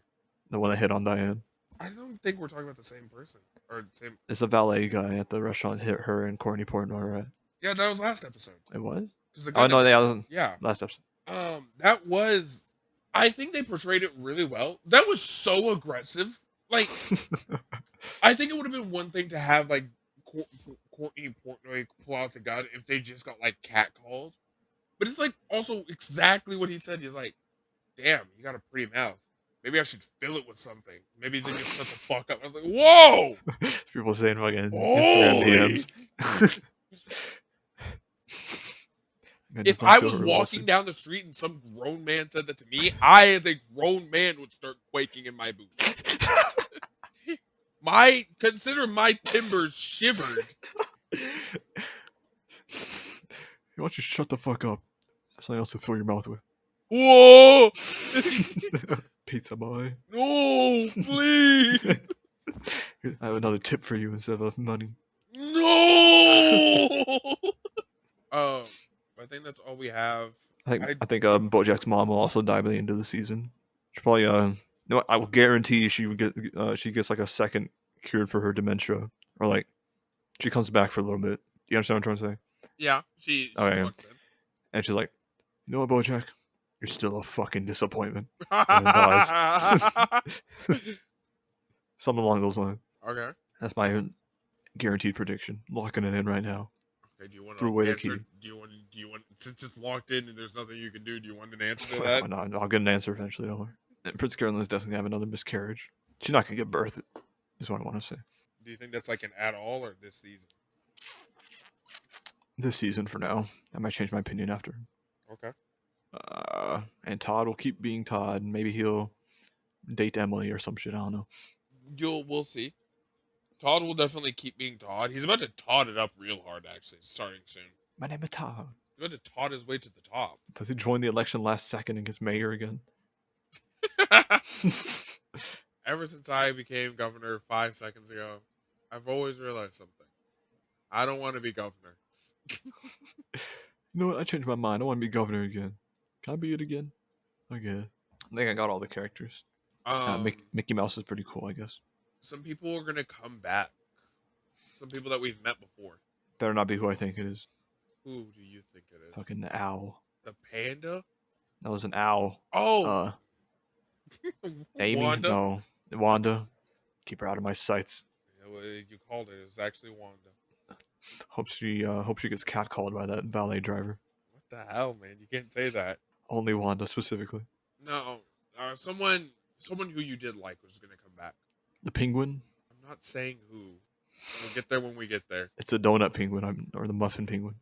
The one that hit on Diane. I don't think we're talking about the same person. Or same... It's the valet guy at the restaurant hit her and Courtney Portnoy, right? Yeah, that was last episode. It was? 'Cause the Oh, gun no, episode. Yeah. last episode. That was. I think they portrayed it really well. That was so aggressive. Like, I think it would have been one thing to have like Courtney Portnoy pull out the gun if they just got like catcalled, but it's like also exactly what he said. He's like, "Damn, you got a pretty mouth. Maybe I should fill it with something. Maybe then you shut the fuck up." I was like, "Whoa, People saying fucking Instagram holy!" DMs. Man If does not I feel was her walking Wilson. down the street and some grown man said that to me, I, as a grown man, would start quaking in my boots. Consider my timbers shivered. Why don't you shut the fuck up? Something else to fill your mouth with. Whoa! Pizza boy. No, please. I have another tip for you instead of money. No. I think that's all we have. I think Bojack's mom will also die by the end of the season. She probably you know what, I will guarantee she gets like a second cured for her dementia, or like she comes back for a little bit. Do you understand what I'm trying to say? Yeah, she Okay. walks in. And she's like, you know what, Bojack? You're still a fucking disappointment. And then dies. Something along those lines. Okay. That's my guaranteed prediction. Locking it in right now. Okay. Do you want Threw to away the answer? key. Do you want? Since it's locked in and there's nothing you can do, do you want an answer to that? No, I'll get an answer eventually. Don't worry. And Prince Carolyn's definitely gonna have another miscarriage. She's not gonna give birth. Is what I want to say. Do you think that's like an at all or this season? This season for now. I might change my opinion after. Okay. And Todd will keep being Todd. Maybe he'll date Emily or some shit. I don't know. We'll see. Todd will definitely keep being Todd. He's about to Todd it up real hard, actually, starting soon. My name is Todd. He's about to Todd his way to the top. Does he join the election last second and gets mayor again? Ever since I became governor 5 seconds ago, I've always realized something. I don't want to be governor. You know what? I changed my mind. I want to be governor again. Can I be it again? Okay. I think I got all the characters. Mickey Mouse is pretty cool, I guess. Some people are gonna come back. Some people that we've met before. Better not be who I think it is. Who do you think it is? Fucking owl. The panda? That was an owl. Oh. Amy? Wanda? No. Wanda. Keep her out of my sights. Yeah, well, you called it. It was actually Wanda. Hope she gets catcalled by that valet driver. What the hell, man? You can't say that. Only Wanda specifically. No. Someone who you did like was gonna come back. The penguin? I'm not saying who. We'll get there when we get there. It's the donut penguin, or the muffin penguin.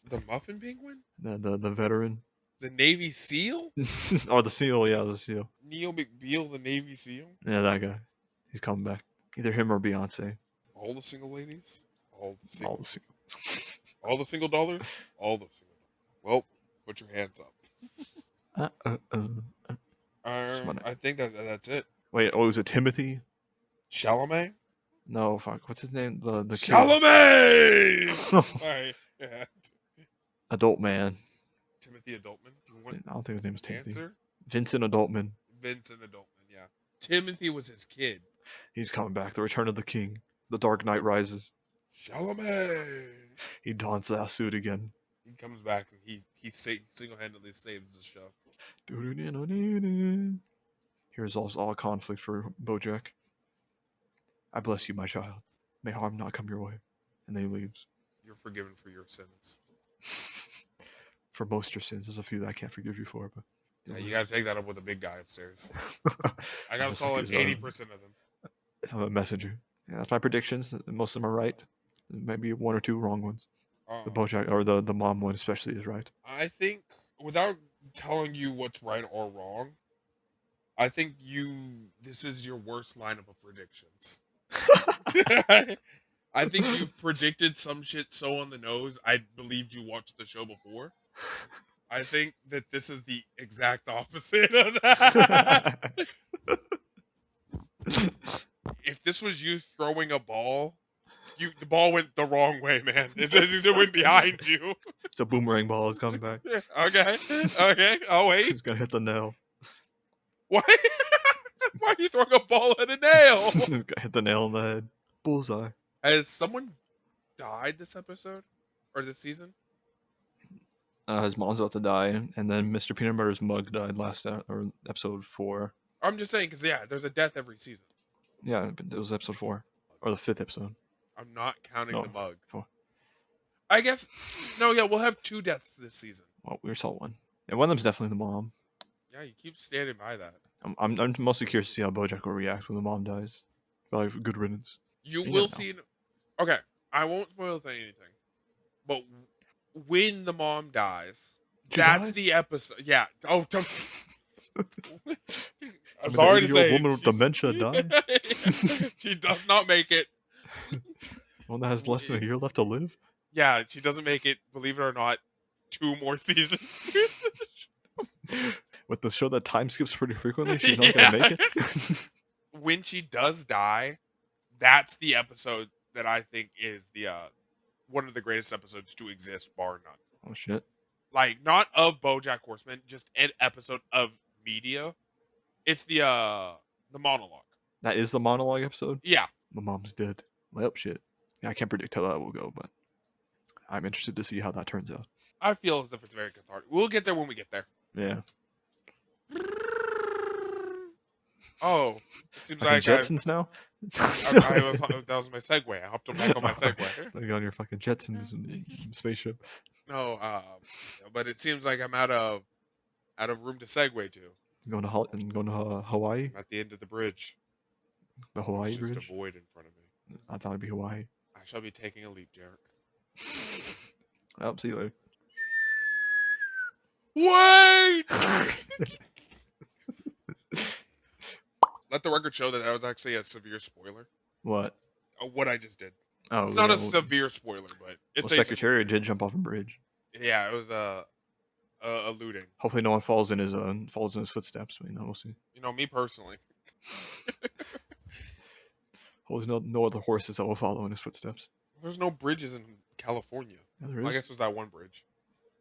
The muffin penguin? The veteran? The Navy SEAL? Or the seal, yeah, the seal. Neil McBeal, the Navy SEAL? Yeah, that guy. He's coming back. Either him or Beyonce. All the single ladies? All the All single the All the single dollars? All the single dollars. Well, put your hands up. I think that's it. Wait, is it Timothy? Chalamet? No, fuck. What's his name? The Chalamet! Sorry. Yeah. Adult man. Timothy Adultman? I don't think his name is Timothy. Answer? Vincent Adultman. Vincent Adultman, yeah. Timothy was his kid. He's coming back. The Return of the King. The Dark Knight Rises. Chalamet! He dons that suit again. He comes back and he single-handedly saves the show. He resolves all conflict for Bojack. I bless you, my child. May harm not come your way. And then he leaves. You're forgiven for your sins. For most of your sins. There's a few that I can't forgive you for, but yeah, you gotta take that up with the big guy upstairs. I got a solid 80% of them. I'm a messenger. Yeah, that's my predictions. Most of them are right. Maybe one or two wrong ones. The Bojack or the mom one especially is right. I think, without telling you what's right or wrong, I think this is your worst lineup of predictions. I think you've predicted some shit so on the nose, I believed you watched the show before. I think that this is the exact opposite of that. If this was you throwing a ball, the ball went the wrong way, man. It went behind you. It's a boomerang ball. It's coming back. Okay. Oh, wait. It's gonna hit the nail. Why? Why are you throwing a ball at a nail? It's gonna hit the nail in the head. Bullseye. Has someone died this episode? or this season? His mom's about to die, and then Mr. Peanut Butter's mug died last or episode 4. I'm just saying because yeah, there's a death every season. Yeah, but it was episode 4 or the 5th episode. I'm not counting No, the mug. 4. I guess no. Yeah, we'll have 2 deaths this season. Well, we saw one. And one of them's definitely the mom. Yeah, you keep standing by that. I'm mostly curious to see how Bojack will react when the mom dies. Probably good riddance. You will see. Okay, I won't spoil anything, but when the mom dies, that's the episode. Yeah. Oh, don't. I'm sorry to say, woman with dementia dies. She does not make it. One that has less than a year left to live. Yeah, she doesn't make it. Believe it or not, 2 more seasons. With the show that time skips pretty frequently, she's not gonna make it. When she does die, that's the episode that I think is the one of the greatest episodes to exist, bar none. Oh shit! Like not of BoJack Horseman, just an episode of media. It's the monologue. That is the monologue episode. Yeah, the mom's dead. Well, shit. Yeah, I can't predict how that will go, but I'm interested to see how that turns out. I feel as if it's very cathartic. We'll get there when we get there. Yeah. Oh, it seems fucking like Jetsons now. that was my segue. I hopped back on my segue. Like on your fucking Jetsons spaceship. No, but it seems like I'm out of room to segue to. Going to Hawaii. I'm at the end of the bridge. The Hawaii There's bridge. just a void in front of me. I thought it'd be Hawaii. I shall be taking a leap, Jarek. I'll see you later. Wait! Let the record show that was actually a severe spoiler. What? What I just did. Oh, it's not a severe spoiler, but it's a Secretariat did jump off a bridge. Yeah, it was alluding. Hopefully, no one falls in his footsteps. But, we'll see. Me personally. Hopefully, no other horses that will follow in his footsteps. There's no bridges in California. Yeah, there is. I guess there's that one bridge.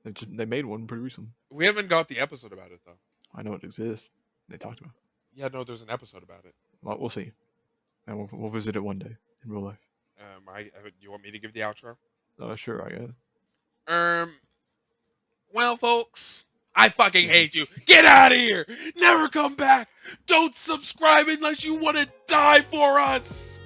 They made one pretty recently. We haven't got the episode about it though. I know it exists. They talked about it. Yeah, no, there's an episode about it. Well, we'll see. And we'll visit it one day in real life. You want me to give the outro? Sure, I guess. Well, folks, I fucking hate you. Get out of here. Never come back. Don't subscribe unless you want to die for us.